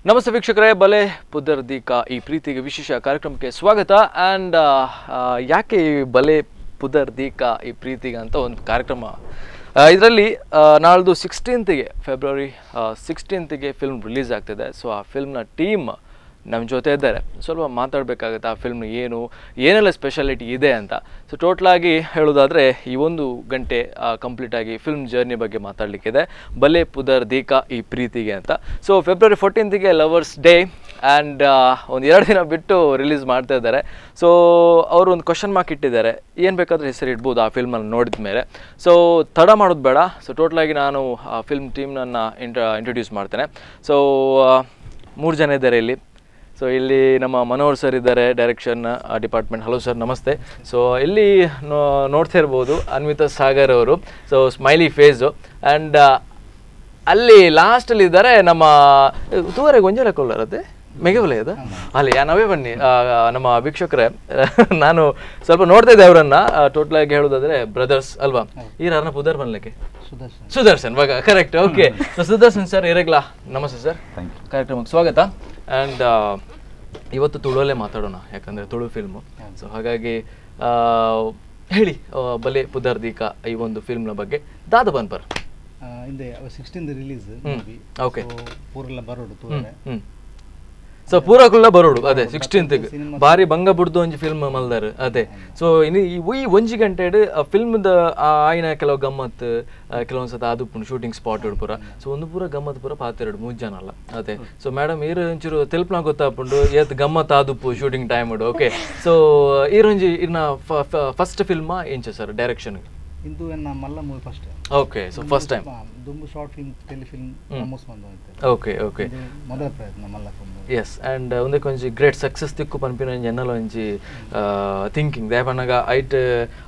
ನಮಸ್ತೆ ವೀಕ್ಷಕರೇ, ಬಲೆ ಪುದರ್ ದೀಕಾ ಈ ಪ್ರೀತಿಗೆ ವಿಶೇಷ ಕಾರ್ಯಕ್ರಮಕ್ಕೆ ಸ್ವಾಗತ. ಆ್ಯಂಡ್ ಯಾಕೆ ಈ ಬಲೆ ಪುದರ್ ದೀಕಾ ಈ ಪ್ರೀತಿಗೆ ಅಂತ ಒಂದು ಕಾರ್ಯಕ್ರಮ, ಇದರಲ್ಲಿ ನಾಳ್ದು 16th February 16th film release ಆಗ್ತಿದೆ. ಸೊ ಆ ಫಿಲ್ಮ್ನ ಟೀಮ್ ನಮ್ಮ ಜೊತೆ ಇದ್ದಾರೆ. ಸ್ವಲ್ಪ ಮಾತಾಡಬೇಕಾಗುತ್ತೆ ಆ ಫಿಲ್ಮ್ ಏನೆಲ್ಲ ಸ್ಪೆಷಾಲಿಟಿ ಇದೆ ಅಂತ. ಸೊ ಟೋಟಲಾಗಿ ಹೇಳೋದಾದರೆ ಈ ಒಂದು ಗಂಟೆ ಕಂಪ್ಲೀಟಾಗಿ ಫಿಲ್ಮ್ ಜರ್ನಿ ಬಗ್ಗೆ ಮಾತಾಡಲಿಕ್ಕಿದೆ. ಬಲೆ ಪುದರ್ ದೀಕಾ ಈ ಪ್ರೀತಿಗೆ ಅಂತ. So February 14th lovers day and ಒಂದು 2 ದಿನ ಬಿಟ್ಟು ರಿಲೀಸ್ ಮಾಡ್ತಾ ಇದ್ದಾರೆ. ಸೊ ಅವರು ಒಂದು ಕ್ವಶನ್ ಮಾರ್ಕ್ ಇಟ್ಟಿದ್ದಾರೆ, ಏನು ಬೇಕಾದರೂ ಹೆಸರು ಇಡ್ಬೋದು ಆ ಫಿಲ್ಮನ್ನು ನೋಡಿದ ಮೇಲೆ. ಸೊ ತಡ ಮಾಡೋದು ಬೇಡ. ಸೊ ಟೋಟಲಾಗಿ ನಾನು ಆ ಫಿಲ್ಮ್ ಟೀಮ್ನನ್ನು ಇಂಟ್ರೊಡ್ಯೂಸ್ ಮಾಡ್ತೇನೆ. ಸೊ 3 ಜನ ಇದ್ದಾರೆ ಇಲ್ಲಿ. ಸೊ ಇಲ್ಲಿ ನಮ್ಮ ಮನೋಹರ್ ಸರ್ ಇದ್ದಾರೆ, ಡೈರೆಕ್ಷನ್ ಡಿಪಾರ್ಟ್ಮೆಂಟ್. ಹಲೋ ಸರ್, ನಮಸ್ತೆ. ಸೊ ಇಲ್ಲಿ ನೋಡ್ತಾ ಇರ್ಬೋದು ಅನ್ವಿತಾ ಸಾಗರ್ ಅವರು. So smiley face. ಆ್ಯಂಡ್ ಅಲ್ಲಿ ಲಾಸ್ಟಲ್ಲಿ ಇದ್ದಾರೆ ನಮ್ಮ ತೂವರೆ ಗೊಂಜಲ ಕೊಲ್ಲರತ್ತೆ ಮೆಗೆವಲೆ ಅದು ಅಲ್ಲಿ ನಾವೇ ಬನ್ನಿ ನಮ್ಮ ವೀಕ್ಷಕರೇ. ನಾನು ಸ್ವಲ್ಪ ನೋಡ್ತಾ ಇದ್ದೆ ಅವರನ್ನು. ಟೋಟಲಾಗಿ ಹೇಳೋದಾದ್ರೆ ಬ್ರದರ್ಸ್ ಅಲ್ವಾ, ಈರನ್ನ ಪುದರ್ ಬನ್ಲಿಕ್ಕೆ ಸುದರ್ಶನ್ ಬಗ correct. Okay, so Sudarshan sir ಇರಗ್ಲಾ, ನಮಸ್ತೆ ಸರ್, ಕಾರ್ಯಕ್ರಮಕ್ಕೆ ಸ್ವಾಗತ. ಆ್ಯಂಡ್ ಇವತ್ತು ತುಳುವಲ್ಲೇ ಮಾತಾಡೋಣ, ಯಾಕಂದರೆ ತುಳು ಫಿಲ್ಮು. ಸೊ ಹಾಗಾಗಿ ಹೇಳಿ ಬಲೆ ಪುದರ್ ದೀಕಾ ಈ ಒಂದು ಫಿಲ್ಮ್ನ ಬಗ್ಗೆ. ದಾದ ಬನ್ಪರ್ ಹಿಂದೆ 16th ರಿಲೀಸ್. ಓಕೆ, ಪೂರೆಲ್ಲ ಬರೋಡು. ಸೊ ಪೂರಕುಲ್ಲ ಬರೋಡು ಅದೇ 16th ಬಾರಿ ಬಂಗ ಬಿಡ್ದು ಒಂಜಿ ಫಿಲ್ಮ್ ಮಲ್ದಾರ ಅದೇ. ಸೊ ಈ ಒಂಜಿ ಗಂಟೆ ಫಿಲ್ಮ್ದ ಆಯ್ನ ಕೆಲವು ಗಮ್ಮತ್ ಕೆಲವೊಂದ್ಸತ ಅದು ಶೂಟಿಂಗ್ ಸ್ಪಾಟ್ ಪೂರ. ಸೊ ಒಂದು ಪೂರ ಗಮ್ಮತ್ ಪೂರ ಪಾತೆರಡು 3 ಜನ ಅಲ್ಲ ಅದೇ. ಸೊ ಮೇಡಮ್ ಈರು ಒಂಚೂರು ತೆಲ್ಪನ ಗೊತ್ತಾಪುಂಡು ಏತ್ ಗಮ್ಮತ್ ಆದುಪ್ಪು ಶೂಟಿಂಗ್ ಟೈಮ್ ಉಡು. ಓಕೆ, ಸೊ ಈರೊಂಜಿ ಇರ್ನ ಫಸ್ಟ್ ಫಿಲ್ಮಾ ಎಂಚ ಸರ್ ಡೈರೆಕ್ಷನ್? ಇಂದು ಎನ್ನ ಮಲ್ಲ movie first. Okay, so first time ದುಂಬು ಶಾರ್ಟ್ ಫಿಲ್ಮ್ ಟೆಲಿಫಿಲ್ಮ್ ಆಲ್ಮೋಸ್ಟ್ ಬಂದು. ಓಕೆ ಓಕೆ, ಮೊದಲ ಪ್ರಯತ್ನ ಮಲ್ಲ ಫಿಲ್ಮ್. ಎಸ್. ಆ್ಯಂಡ್ ಒಂದೇ ಕೊಂಚ ಗ್ರೇಟ್ ಸಕ್ಸಸ್ ತಿಕ್ಕು ಪನ್ಪಿನ ಎನ್ನಲ ಒಂಜಿ ಥಿಂಕಿಂಗ್ ದಯಪನ್ನಾಗ ಐಟ್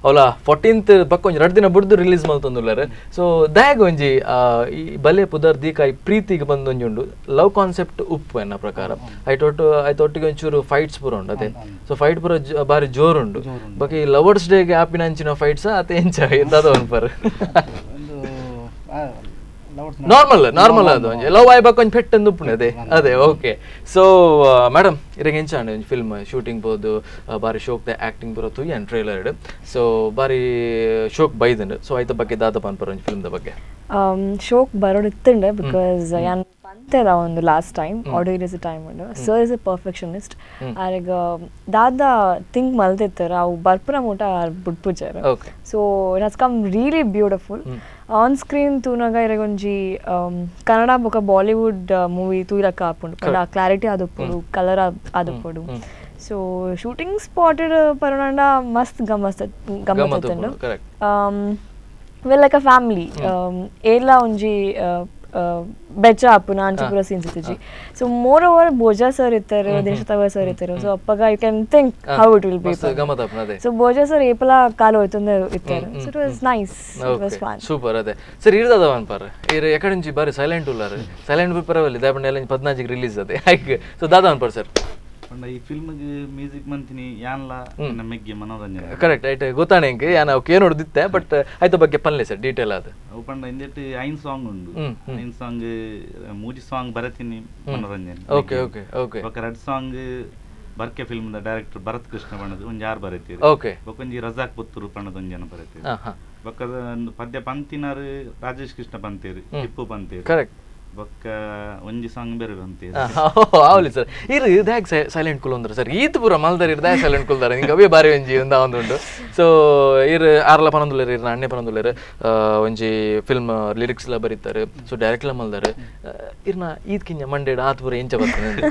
ಅವಲ 14th ಪಕ್ಕ ಒಂಜಿ 2 ದಿನ ಬಿಡ್ದು ರಿಲೀಸ್ ಮಲ್ತೊಂದುಲ್ಲಾರ. ಸೊ ದಯಾಗ ಒಂಜಿ ಈ ಬಲೆ ಪುದರ್ ದೀಕಾ ಈ ಪ್ರೀತಿಗೆ ಬಂದು ಒಂಜಿ ಉಂಡು ಲವ್ ಕಾನ್ಸೆಪ್ಟ್ ಉಪ್ಪು ಎನ್ನ ಪ್ರಕಾರ. ಐತೊಟ್ಟಿಗೆ ಒಂಚೂರು ಫೈಟ್ಸ್ ಪೂರ ಉಂಡು ಅದೇ. ಸೊ ಫೈಟ್ ಪೂರ ಬಾರಿ ಜೋರುಂಡು. ಬಾಕಿ ಲವರ್ಸ್ ಡೇಗೆ ಆಪಿನ ಅಂಚಿನ ಫೈಟ್ಸ್ ಅತ್ತೆ ಎಂಚ ಎಂತಾದ ಅನ್ಪರ್ ನಾರ್ಮಲ್ ಅದು ಒಂಜಿ ಲವ್ ಆಯ್ಬಾಕ ಒಂಜಿ ಪೆಟ್ ಅಂದು ಉಪ್ಪುಂಡು ಅದೇ ಅದೇ. ಓಕೆ, ಸೊ ಮೇಡಮ್ ಇರಾಗ ಎಂಚ ಅಂಡೆ ಒಂಜಿ ಫಿಲ್ಮ್ ಶೂಟಿಂಗ್ ಬೋದು ಬಾರಿ ಶೋಕ್ದ ಆ್ಯಕ್ಟಿಂಗ್ ಬರೋ ತುಯ್ಯ ಟ್ರೈಲರ್. ಸೊ ಬಾರಿ ಶೋಕ್ ಬೈದಂಡು. ಸೊ ಐತ ಬಗ್ಗೆ ದಾದ ಪನ್ಪರ್ ಒಂಜಿ ಫಿಲ್ಮ್ದ ಬಗ್ಗೆ ಶೋಕ್ ಬರೋಡು ಇತ್ತಂಡೆ ಬಿಕಾಸ್ ಯಾನ್ ಪಂತೆದ ಒಂದು last time audio release time ಉಂಡು. Sir is a perfectionist. ಆಗ ದಾದ ಥಿಂಕ್ ಮಲ್ತಿತ್ತಾರ ಅವು ಬರ್ಪುರ ಮೂಟ ಬಿಟ್ಪುಜಾರ. So it has come really beautiful on screen. ತೂನಾಗ ಇರಗೊಂಜಿ ಕನ್ನಡ ಬೊಕ ಬಾಲಿವುಡ್ ಮೂವಿ ತೂಯಿಲಕ್ಕ ಆಪುಂಡು ಪಂಡ ಕ್ಲಾರಿಟಿ ಆದುಪ್ಪುಡು, ಕಲರ್ ಆದುಪ್ಪುಡು. ಸೊ ಶೂಟಿಂಗ್ ಸ್ಪಾಟೆಡ್ ಪರೋಣಂಡ ಮಸ್ತ್ ಗಮ್ಮತ್ತುಂಡು. ವೆಲ್ ಲೈಕ್ ಅ ಫ್ಯಾಮಿಲಿ ಏಲ ಒಂಜಿ ಬೆಚ್ಚ ಆಪುನ ಅಂಚೆ ಪೂರ ಸೀನ್ಸ್ ಇತ್ತಿಜಿ. So moreover Boja sir ಇತ್ತಾರೆ, ದೇಶತವ ಸರ್ ಇತ್ತಾರೆ. ಸೊ ಅಪ್ಪಗ you can think how it will be. So Boja sir ಏಪಲ ಕಾಲು ಹೋಯ್ತಂದೆ ಇತ್ತಾರೆ. So it was nice, it was fun, super ಅದೇ. ಸರ್ ಇರ್ದದ ಅನ್ಪಾರ ಇರ್ ಎಕಡೆಂಚಿ ಬಾರಿ ಸೈಲೆಂಟ್ ಉಲ್ಲಾರ ಸೈಲೆಂಟ್ ಪರವಲ್ಲಿ ದಾಪಂಡ ಎಲ್ಲ 14 ರಿಲೀಸ್ ಅದೇ ಹೈಕ್. ಸೊ ದಾದ ಅನ್ಪಾರ ಸರ್ ಈ ಫಿಲ್ಮ್ಗೆ ಮ್ಯೂಸಿಕ್ ಮಂತಿನಿ ಯಾನ್ಲ ನಮಗೆ ಮನೋರಂಜನೆ ಕರೆಕ್ಟ್ ಐಟ್ ಗೊತ್ತಾಣೆ ಇಂಕೆ ಯಾನ ಅವಕ್ಕೆ ನೋಡಿದ್ದೆ. ಬಟ್ ಐತ ಬಗ್ಗೆ ಪನ್ಲೆ ಸರ್ ಡೀಟೇಲ್ ಅದು ಪಂಡ ಇಂದೆಟ್ 5 ಸಾಂಗ್ ಉಂಡು. 5 ಸಾಂಗ್ 3 ಸಾಂಗ್ ಬರತೀನಿ ಮನೋರಂಜನೆ. Okay okay okay. ಬೊಕ 2 ಸಾಂಗ್ ಬರ್ಕೆ ಫಿಲ್ಮ್ ದ ಡೈರೆಕ್ಟರ್ ಭರತ್ ಕೃಷ್ಣ ಬಣ್ಣದ ಒಂಜಿ 6 ಬರತೀರಿ. ಓಕೆ, ಬೊಕೊಂಜಿ ರಜಾಕ್ ಪುತ್ತೂರು ಪಣ್ಣದ ಒಂಜಿ ಜನ ಬರತೀರಿ. ಬೊಕ್ಕದ ಪದ್ಯ ಪಂತಿನಾರು ರಾಜೇಶ್ ಕೃಷ್ಣ ಪಂತೇರಿ, ಟಿಪ್ಪು ಪಂತೇರಿ. ಕರೆಕ್ಟ್. ಬೊಕ್ಕ ಒಂಜಿ ಸಾಂಗ್ ಬೇರೆ ಬಂತೀರಿ. ಅವಲಿ ಸರ್ ಇರು ದ್ಯಾಗ್ ಸೈಲೆಂಟ್ ಕುಲ್ ಸರ್ ಈತ್ ಪೂರ ಮಲ್ದಾರ ಇರ್ ದ್ಯಾಗ್ ಸೈಲೆಂಟ್ ಕುಲ್ದಾರ ನಿಂಗೆ ಅವೇ ಬಾರಿ ಒಂಜಿ ಒಂದುಂಡು. ಸೊ ಇರ್ ಆರ್ಲ ಪನೊಂದುಲ್ಲೇರು ಇರ್ನ ಅಣ್ಣೆ ಪನೊಂದುಲ್ಲೇರು ಒಂಜಿ ಫಿಲ್ಮ್ ಲಿರಿಕ್ಸ್ ಎಲ್ಲ ಬರೀತಾರೆ. ಸೊ ಡೈರೆಕ್ಟ್ ಎಲ್ಲ ಮಲ್ದಾರೆ ಇರ್ನ ಈದ್ ಕಿಂಜ ಮಂಡೇಡ್ ಆತ್ ಪೂರ ಎಂಚ ಬರ್ತದೆ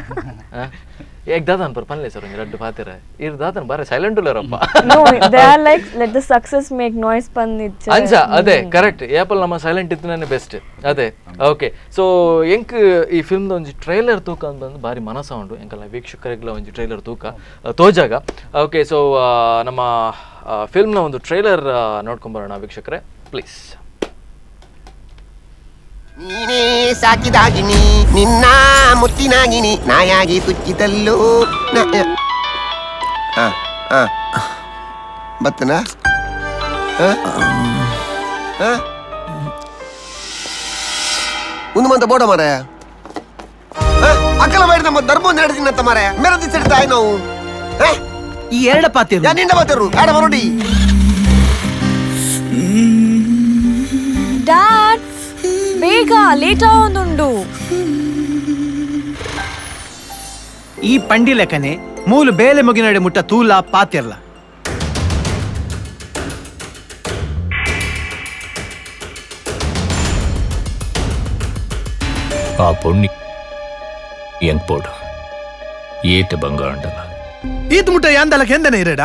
ಏಕ್ ದಾದನ್ ಪರ್ ಪನ್ಲೆ ಸರ್ ಒಂಜಿ 2 ಪಾತೆರ ಇರ್ ದಾದನ್ ಬಾರಿ ಸೈಲೆಂಟ್ ಉಲ್ಲೇರಪ್ಪ. No they are like let the success make noise ಪನ್ನಿಚ್ಚ ಅಂಚ ಅದೇ ಕರೆಕ್ಟ್. ಏಪಲ್ ನಮ್ಮ ಸೈಲೆಂಟ್ ಇತ್ತನೇ ಬೆಸ್ಟ್ ಅದೇ. ಓಕೆ, ಸೊ ಎಂಕ್ ಈ ಫಿಲ್ಮ್ದ ಒಂಜಿ ಟ್ರೈಲರ್ ತೂಕ ಅಂತ ಬಂದು ಬಾರಿ ಮನಸ ಉಂಡು ಎಂಕಲ್ಲ ವೀಕ್ಷಕರಿಗೆಲ್ಲ ಒಂಜಿ ಟ್ರೈಲರ್ ತೂಕ ತೋಜಾಗ. ಓಕೆ, ಸೊ ನಮ್ಮ ಫಿಲ್ಮ್ನ ಒಂದು ಟ್ರೈಲರ್ ನೋಡ್ಕೊಂಬರೋಣ ವೀಕ್ಷಕರೇ, ಪ್ಲೀಸ್. ನೀನೇ ಸಾಕಿದಾಗಿನಿ ನಿನ್ನ ಮುತ್ತಿನಾಗಿನಿ ನಾಯಾಗಿ ತುಚ್ಚಿತಲ್ಲೂ ಬತ್ತನಾ ಒಂದು ಮಂತ ಬೋಟ ಮಾರ ಅಕ್ಕಲ ಮಾಡಿ ನಮ್ಮ ಧರ್ಮ ನಡೆದಿನಂತ ಮಾರೆ ಮೆರದಿ ಸಿಡ್ತಾಯಿ ನಾವು ಈ ಎರಡ ಪಾತಿರು ನಿಂಡ ಪಾತಿರು ಆಡ ಬರೋಡಿ ಡ್ಯಾಡ್ ಬೇಗ ಲೇಟ್ ಆಗೋದುಂಡು ಈ ಪಂಡಿ ಲೆಕ್ಕನೆ ಮೂಲು ಬೇಲೆ ಮುಗಿನಡೆ ಮುಟ್ಟ ತೂಲ ಪಾತಿರ್ಲ ಆ ಪೊಣ್ಣಿ ಎಂಗ್ ಪೋಡು ಏಟ ಬಂಗ ಅಂಡಲ್ಲ ಈತ್ ಮುಟ್ಟ ಯಾಂದಲಕ್ಕೆ ಎಂದನೆ ಇರೇಡ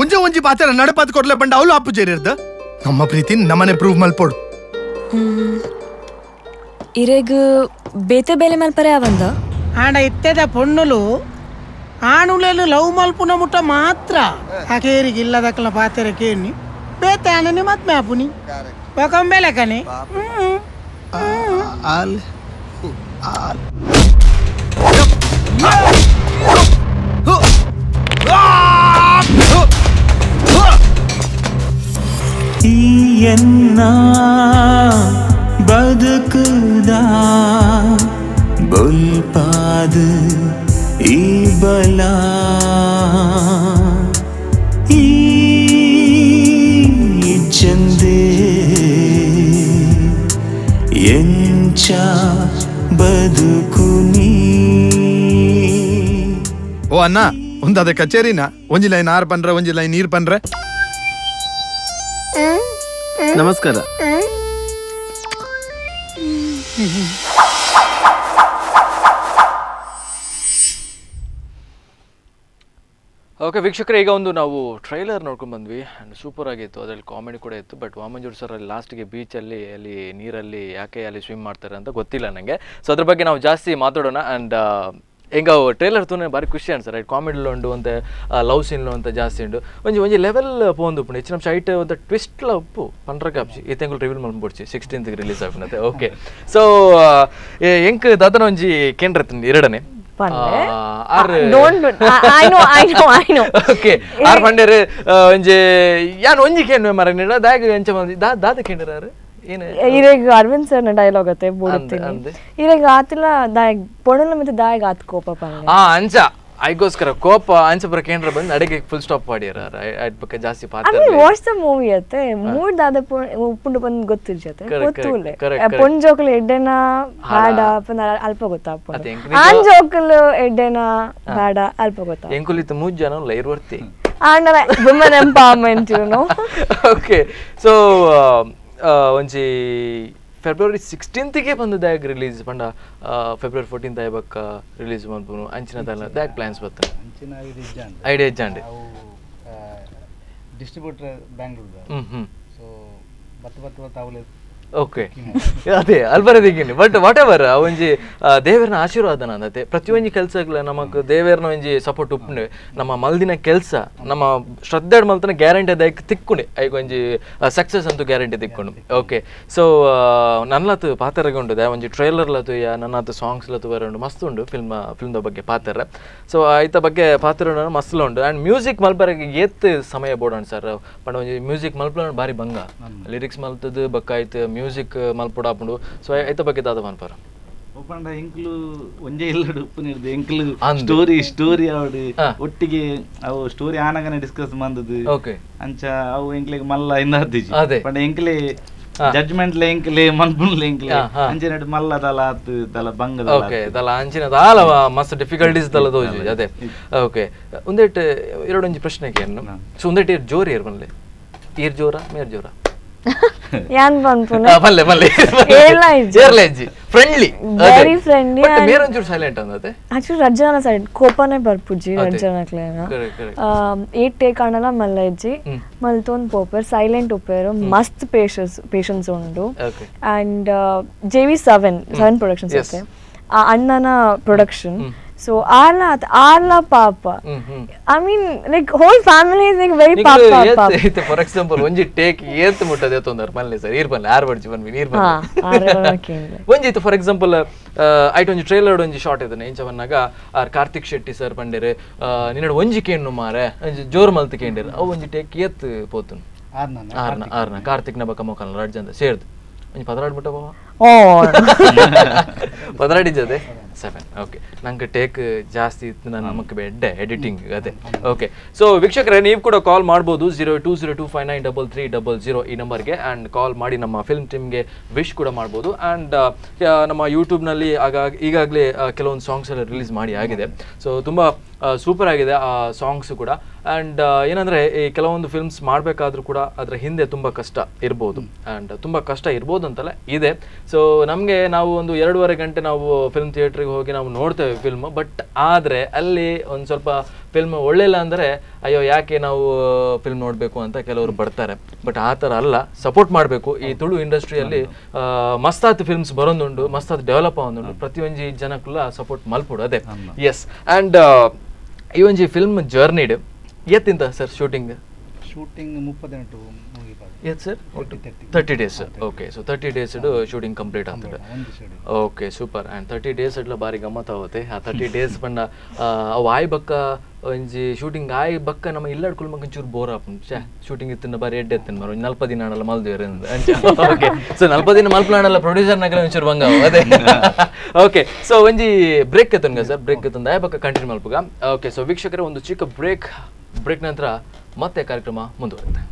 ಒಂಜಿ ಪಾತ್ರ ನಡಪಾತ್ ಕೊಡ್ಲೆ ಬಂಡ ಅವಳು ಅಪ್ಪು ಜೇರಿರ್ದ ನಮ್ಮ ಪ್ರೀತಿ ನಮ್ಮನೆ ಪ್ರೂವ್ ಮಲ್ಪೋಡು ಇರೆಗ್ ಬೇತೆ ಬೇಲೆ ಮಲ್ಪರೆ ಅವಂದ ಆಡ ಇತ್ತೆದ ಪೊಣ್ಣುಲು ಆಣುಲೆಲು ಲವ್ ಮಲ್ಪುನ ಮುಟ್ಟ ಮಾತ್ರ ಆಕೇರಿಗೆ ಇಲ್ಲದಕ್ಕಲ ಪಾತೆರ ಕೇಳಿ ಬೇತೆ ಆಣನಿ ಮತ್ ಮ್ಯಾಪುನಿ ಒಕೊಂಬೆಲೆ ಕನೆ ಆಲ್ ಆಲ್ ಎನ್ನ ಬದುಕುದ ಬೊಲ್ಪಾದ ಈ ಬಲ ಈ ಚಂದೆ ಎಂಚ ಬದುಕುನಿ ಓ ಅಣ್ಣ ಒಂದಾದ ಕಚೇರಿನ ಒಂಜಿ ಲೈನ್ ಆರ್ ಪನ್ರೆ ಒಂಜಿ ಲೈನ್ ನೀರ್ ಪನ್ರೆ ನಮಸ್ಕಾರ ಓಕೆ ವೀಕ್ಷಕರೇ, ಈಗ ಒಂದು ನಾವು ಟ್ರೈಲರ್ ನೋಡ್ಕೊಂಡು ಬಂದ್ವಿ ಆ್ಯಂಡ್ ಸೂಪರ್ ಆಗಿತ್ತು. ಅದರಲ್ಲಿ ಕಾಮಿಡಿ ಕೂಡ ಇತ್ತು. ಬಟ್ ವಾಮಂಜೂರ್ ಸರ್ ಅಲ್ಲಿ ಲಾಸ್ಟಿಗೆ ಬೀಚಲ್ಲಿ ಅಲ್ಲಿ ನೀರಲ್ಲಿ ಯಾಕೆ ಅಲ್ಲಿ ಸ್ವಿಮ್ ಮಾಡ್ತಾರೆ ಅಂತ ಗೊತ್ತಿಲ್ಲ ನನಗೆ. ಸೊ ಅದ್ರ ಬಗ್ಗೆ ನಾವು ಜಾಸ್ತಿ ಮಾತಾಡೋಣ. ಆ್ಯಂಡ್ ಹೆಂಗೆ ಟ್ರೈಲರ್ ತೂನೆ ಭಾರಿ ಖುಷಿ ಅನ್ಸರ್. ರೈಟ್, ಕಾಮಿಡಿలో ಉಂಡು ಅಂತ ಲವ್ ಸೀನ್లో ಅಂತ ಜಾಸ್ತಿ ಉಂಡು ಒಂಜಿ ಲೆವೆಲ್ ಪೋಂದು ಉಪ್ಪು ಹೆಚ್ಚಿನ ಸೈಟ್ ಒಂದು ಟ್ವಿಸ್ಟ್ಲ ಉಪ್ಪು ಪಂಡ್ರ ಕಾಪ್ಸಿ ಈ ತಿಂಗಳು ರಿವೀಲ್ ಮಾಡ್ಬಿಡ್ಸಿ 16th ರಿಲೀಸ್ ಆಗ್ನತೆ. ಓಕೆ, ಸೊ ಎಂಕ್ ದಾದನ ಒಂಜಿ ಕೇಂದ್ರ ಎರಡನೇ ಆರ್ ಪಂಡೇರ್ ಒಂಜಿ ಯಾನ್ ಒಂಜಿ ಕೇಂದ್ರ ಮರ ನೀಡ ದಾಗ ಎಂಚ ದಾದ ಕೇಂದ್ರ ಇರೆಗ್ ಅರವಿಂದ್ ಸರ್ನ ಡೈಲಾಗ್ ಅತ್ತೆ ಬೋಡ್ತೀನಿ ಇರೆಗ್ ಆತಿಲ್ಲ ದಾಯಗ್ ಪೊಣಲ ಮಿತ ದಾಯಗ್ ಆತ್ ಕೋಪ ಪಂಡೆ ಅಂಚ ಐಗೋಸ್ಕರ ಕೋಪ ಅಂಚ ಬರ ಕೇಂದ್ರ ಬಂದು ಅಡಿಗೆ ಫುಲ್ ಸ್ಟಾಪ್ ಮಾಡಿರ ಅದ್ ಬಗ್ಗೆ ಜಾಸ್ತಿ ಪಾತ್ರ ವಾಟ್ಸ್ ದ ಮೂವಿ ಅತ್ತೆ ಮೂಡ್ ದಾದ ಉಪ್ಪುಂಡು ಬಂದು ಗೊತ್ತಿರ್ಜತೆ ಗೊತ್ತೂಲೆ ಪೊಣ್ ಜೋಕಲ್ ಎಡ್ಡೆನ ಬ್ಯಾಡ ಅಲ್ಪ ಗೊತ್ತಾಪ ಆನ್ ಜೋಕಲ್ ಎಡ್ಡೆನ ಬ್ಯಾಡ ಅಲ್ಪ ಗೊತ್ತಾಪ ಎಂಕುಲಿತ 3 ಜನ ಲೈರ್ ವರ್ತಿ ಆಂಡ women empowerment you know. Okay, so ಒಂಜಿ ಫೆಬ್ರವರಿ 16ಗೆ ಬಂದು ದಾಗ್ ರಿಲೀಸ್ ಪಂಡ ಫೆಬ್ರವರಿ 14 ಆಯ್ಬಕ್ಕ ರಿಲೀಸ್ ಮಾಡ್ಬೋದು ಅಂಚಿನ ದಾಗ್ ಪ್ಲಾನ್ಸ್ ಬರ್ತಾನೆ ಐಡಿಯಾ ಇಜ್ಜಾಂಡೆ ಡಿಸ್ಟ್ರಿಬ್ಯೂಟರ್ ಬ್ಯಾಂಗ್ಳೂರ್ ಸೊ ಬತ್ತ ಅವಲೆ ಓಕೆ ಅದೇ ಅಲ್ಬರದಿದ್ದೀನಿ. ಬಟ್ ವಾಟ್ ಎವರ್ ಒಂಜಿ ದೇವರನ ಆಶೀರ್ವಾದನ ಅಂದತೆ ಪ್ರತಿಯೊಂದು ಕೆಲಸಗಳ ನಮಕ್ ದೇವರನ ಒಂಜಿ ಸಪೋರ್ಟ್ ಉಪ್ಪುಂಡೆ ನಮ್ಮ ಮಲ್ದಿನ ಕೆಲಸ ನಮ್ಮ ಶ್ರದ್ಧೆ ಮಲ್ತನ ಗ್ಯಾರಂಟಿ ಅದಕ್ಕೆ ತಿಕ್ಕೊಂಡೆ ಐಗ ಒಂಜಿ ಸಕ್ಸಸ್ ಅಂತೂ ಗ್ಯಾರಂಟಿ ತಿಕ್ಕೊಂಡು. ಓಕೆ, ಸೊ ನನ್ನಲತ್ತು ಪಾತ್ರಗೊಂಡು ಒಂಜಿ ಟ್ರೈಲರ್ ಲತು ಯಾ ನನ್ನತ್ತು ಸಾಂಗ್ಸ್ ಲತು ಬರೋಂಡು ಮಸ್ತ್ ಉಂಡು ಫಿಲ್ಮ್ದ ಬಗ್ಗೆ ಪಾತ್ರ. ಸೊ ಐತ ಬಗ್ಗೆ ಪಾತ್ರ ಮಸ್ತ್ ಉಂಡು. ಆ್ಯಂಡ್ ಮ್ಯೂಸಿಕ್ ಮಲ್ಪರಗೆ ಏತ್ ಸಮಯ ಬೋಡೋಣ ಸರ್ ಪಂಡ ಒಂಜಿ ಮ್ಯೂಸಿಕ್ ಮಲ್ಪಲ ಬಾರಿ ಬಂಗ ಲಿರಿಕ್ಸ್ ಮಲ್ತದ್ದು ಬಕ್ಕ ಆಯ್ತು ಮ್ಯೂಸಿಕ್ ಮಲ್ಪುಡಾಪುಂಡು. ಸೊ ಐತ ಬಗ್ಗೆ ದಾದ ಮನ್ಪರ ಒಪ್ಪಂಡ ಎಂಕ್ಲು ಒಂಜೆ ಇಲ್ಲಡು ಉಪ್ಪುನಿರ್ದು ಎಂಕ್ಲು ಸ್ಟೋರಿ ಆವಡು ಒಟ್ಟಿಗೆ ಅವು ಸ್ಟೋರಿ ಆನಗನೆ ಡಿಸ್ಕಸ್ ಮಂದದು ಅಂಚ ಅವು ಎಂಕ್ಲೆಗ್ ಮಲ್ಲ ಇಂದಾದಿಜಿ ಪಂಡ ಎಂಕ್ಲೆ ಜಡ್ಜ್ಮೆಂಟ್ ಎಂಕ್ಲೆ ಮನ್ಪುನ್ಲೆ ಎಂಕ್ಲೆ ಅಂಚಿನಡ್ ಮಲ್ಲ ದಲ ಆತ್ ದಲ ಬಂಗ ಓಕೆ ದಲ ಅಂಚಿನ ದಾಲ ಮಸ್ತ್ ಡಿಫಿಕಲ್ಟೀಸ್ ದಲ ದೋಜಿ ಅದೇ. ಓಕೆ, ಒಂದೇಟ್ ಎರಡೊಂಜಿ ಪ್ರಶ್ನೆಗೆ ಸೊ ಒಂದೇಟ್ ಜೋರ್ ಏರ್ ಬನ್ಲೆ ಈರ್ ಜೋರ ಮೇರ್ ಜೋರ ಯಾನ್ ಬಂತು ಮಲ್ಲೆ ಮಲ್ಲೆ ಜೇರ್ಲೆಜ್ಜಿ ಫ್ರೆಂಡ್ಲಿ ವೆರಿ ಫ್ರೆಂಡ್ಲಿ ಬಟ್ ಮೇರ್ ಒಂಚೂರು ಸೈಲೆಂಟ್ ಅಂದತೆ ಆಕ್ಚುಲಿ ರಜ್ಜನ ಸೈಡ್ ಕೋಪನೆ ಬರ್ಪುಜಿ ರಜ್ಜನಕ್ಲೇನ ಏಟ್ ಟೇಕ್ ಆಂಡಲ ಮಲ್ಲೆಜ್ಜಿ ಮಲ್ತೊಂದ್ ಪೋಪರ್ ಸೈಲೆಂಟ್ ಉಪ್ಪೇರು ಮಸ್ತ್ ಪೇಷನ್ಸ್ ಉಂಡು. ಅಂಡ್ JV7 ಪ್ರೊಡಕ್ಷನ್ಸ್ ಅತ್ತೆ ಆ ಅಣ್ಣನ production. So Arla Papa. I mean, like whole family is like very Papa. For example, onji take ಏತ್ ಮುಟ್ಟದೆ ತೊಂದರ ಮಲ್ಲೆ ಸರ್ ಈರ್ ಬನ್ಲೆ ಆರ್ ಬರ್ಜಿ ಬನ್ವಿ ನೀರ್ ಬನ್ಲೆ ಒಂಜಿ ಫಾರ್ ಎಕ್ಸಾಂಪಲ್ ಐಟ್ ಒಂಜಿ ಟ್ರೈಲರ್ ಒಂಜಿ ಶಾರ್ಟ್ ಇದನ್ನ ಇಂಚವನ್ನಾಗ ಆರ್ ಕಾರ್ತಿಕ್ ಶೆಟ್ಟಿ ಸರ್ ಪಂಡೇರೆ ನಿನ್ನಡ ಒಂಜಿ ಕೇಣ್ಣು ಮಾರೆ ಜೋರ್ ಮಲ್ತ್ ಕೇಂಡೇರು ಅವು ಒಂಜಿ ಟೇಕ್ ಏತ್ ಪೋತುನು ಆರ್ನ ಕಾರ್ತಿಕ್ನ ಬಕ್ಕ ಮೊಕಲ್ನ ರಡ್ಜಂದ ಸೇರ್ದು ಒಂಜಿ ಪದರಾಡ್ ಬಿಟ್ಟ ಬಾವ ಪದರಾಡಿಜದೆ 7 ಓಕೆ ನಂಗೆ ಟೇಕ್ ಜಾಸ್ತಿ ಇತ್ತು ನಾನು ನಮಗೆ ಬೆಡ್ಡೆ ಎಡಿಟಿಂಗ್ ಅದೇ ಓಕೆ ಸೊ ವೀಕ್ಷಕರೇ ನೀವು ಕೂಡ ಕಾಲ್ ಮಾಡ್ಬೋದು 0202593300 ಈ ನಂಬರ್ಗೆ ಆ್ಯಂಡ್ ಕಾಲ್ ಮಾಡಿ ನಮ್ಮ ಫಿಲ್ಮ್ ಟೀಮ್ಗೆ ವಿಶ್ ಕೂಡ ಮಾಡ್ಬೋದು ಆ್ಯಂಡ್ ನಮ್ಮ ಯೂಟ್ಯೂಬ್ನಲ್ಲಿ ಈಗಾಗಲೇ ಕೆಲವೊಂದು ಸಾಂಗ್ಸ್ ಎಲ್ಲ ರಿಲೀಸ್ ಮಾಡಿ ಆಗಿದೆ ಸೊ ತುಂಬ ಸೂಪರ್ ಆಗಿದೆ ಆ ಸಾಂಗ್ಸು ಕೂಡ ಆ್ಯಂಡ್ ಏನಂದರೆ ಈ ಕೆಲವೊಂದು ಫಿಲ್ಮ್ಸ್ ಮಾಡಬೇಕಾದ್ರೂ ಕೂಡ ಅದರ ಹಿಂದೆ ತುಂಬ ಕಷ್ಟ ಇರ್ಬೋದು ಆ್ಯಂಡ್ ತುಂಬ ಕಷ್ಟ ಇರ್ಬೋದು ಅಂತಲ್ಲ ಇದೆ ಸೊ ನಮಗೆ ನಾವು ಒಂದು 2.5 ಗಂಟೆ ನಾವು ಫಿಲ್ಮ್ ಥಿಯೇಟ್ರಿಗೆ ಹೋಗಿ ನಾವು ನೋಡ್ತೇವೆ ಫಿಲ್ಮ್ ಬಟ್ ಆದರೆ ಅಲ್ಲಿ ಒಂದು ಸ್ವಲ್ಪ ಫಿಲ್ಮ್ ಒಳ್ಳೆಯಿಲ್ಲ ಅಂದರೆ ಅಯ್ಯೋ ಯಾಕೆ ನಾವು ಫಿಲ್ಮ್ ನೋಡಬೇಕು ಅಂತ ಕೆಲವರು ಬರ್ತಾರೆ ಬಟ್ ಆ ಥರ ಅಲ್ಲ ಸಪೋರ್ಟ್ ಮಾಡಬೇಕು ಈ ತುಳು ಇಂಡಸ್ಟ್ರಿಯಲ್ಲಿ ಮಸ್ತಾತ್ ಫಿಲ್ಮ್ಸ್ ಬರೋದುಂಡು ಮಸ್ತಾತ್ ಡೆವಲಪ್ ಆಗೋದುಂಡು ಪ್ರತಿಯೊಂದು ಜನಕ್ಕೂ ಸಪೋರ್ಟ್ ಮಲ್ಪಡು ಅದೇ ಎಸ್ ಆ್ಯಂಡ್ ಈ ಒಂಜಿ ಫಿಲ್ಮ್ ಜರ್ನಿಡ್ ಎತ್ತಿಂತ sir shooting 38 yes sir 30 days okay so 30 days shooting complete ಆಗ್ತದೆ okay super and 30 days ಇಡ್ಲ ಬಾರಿ ಗಮ್ಮತ್ ಆಗುತ್ತೆ ಆ 30 days ಬಂದ ಅವು ಆಯ್ ಬಕ್ಕ ಒಂಜಿ ಶೂಟಿಂಗ್ ಆಯ್ ಬಕ್ಕ ನಮ್ಮ ಇಲ್ಲಾಡ್ಕೊಳ್ ಮಗ ಚೂರು ಬೋರ್ ಆಪುಂಡು ಛೇ ಶೂಟಿಂಗ್ ಇತ್ತಿನ ಬಾರಿ ಎಡ್ಡೆ ಎತ್ತಿನ ಮರ 40 ದಿನ ಆಡಲ್ಲ ಮಲ್ದೇವ್ರೆ ಓಕೆ ಸೊ 40 ದಿನ ಮಲ್ಪಲಾಡಲ್ಲ ಪ್ರೊಡ್ಯೂಸರ್ ನಗಲ ಒಂಚೂರು ಬಂಗ ಅದೇ ಓಕೆ ಸೊ ಒಂಜಿ ಬ್ರೇಕ್ ಎತ್ತನ್ಗ ಸರ್ ಬ್ರೇಕ್ ಎತ್ತಂದ ಆಯ್ ಬಕ್ಕ ಕಂಟಿನ್ಯೂ ಮಲ್ಪುಗ ಓಕೆ ಸೊ ವೀಕ್ಷಕರೇ ಒಂದು ಚಿಕ್ಕ ಬ್ರೇಕ್ ನಂತರ ಮತ್ತೆ ಕಾರ್ಯಕ್ರಮ ಮುಂದುವರಿಯುತ್ತೆ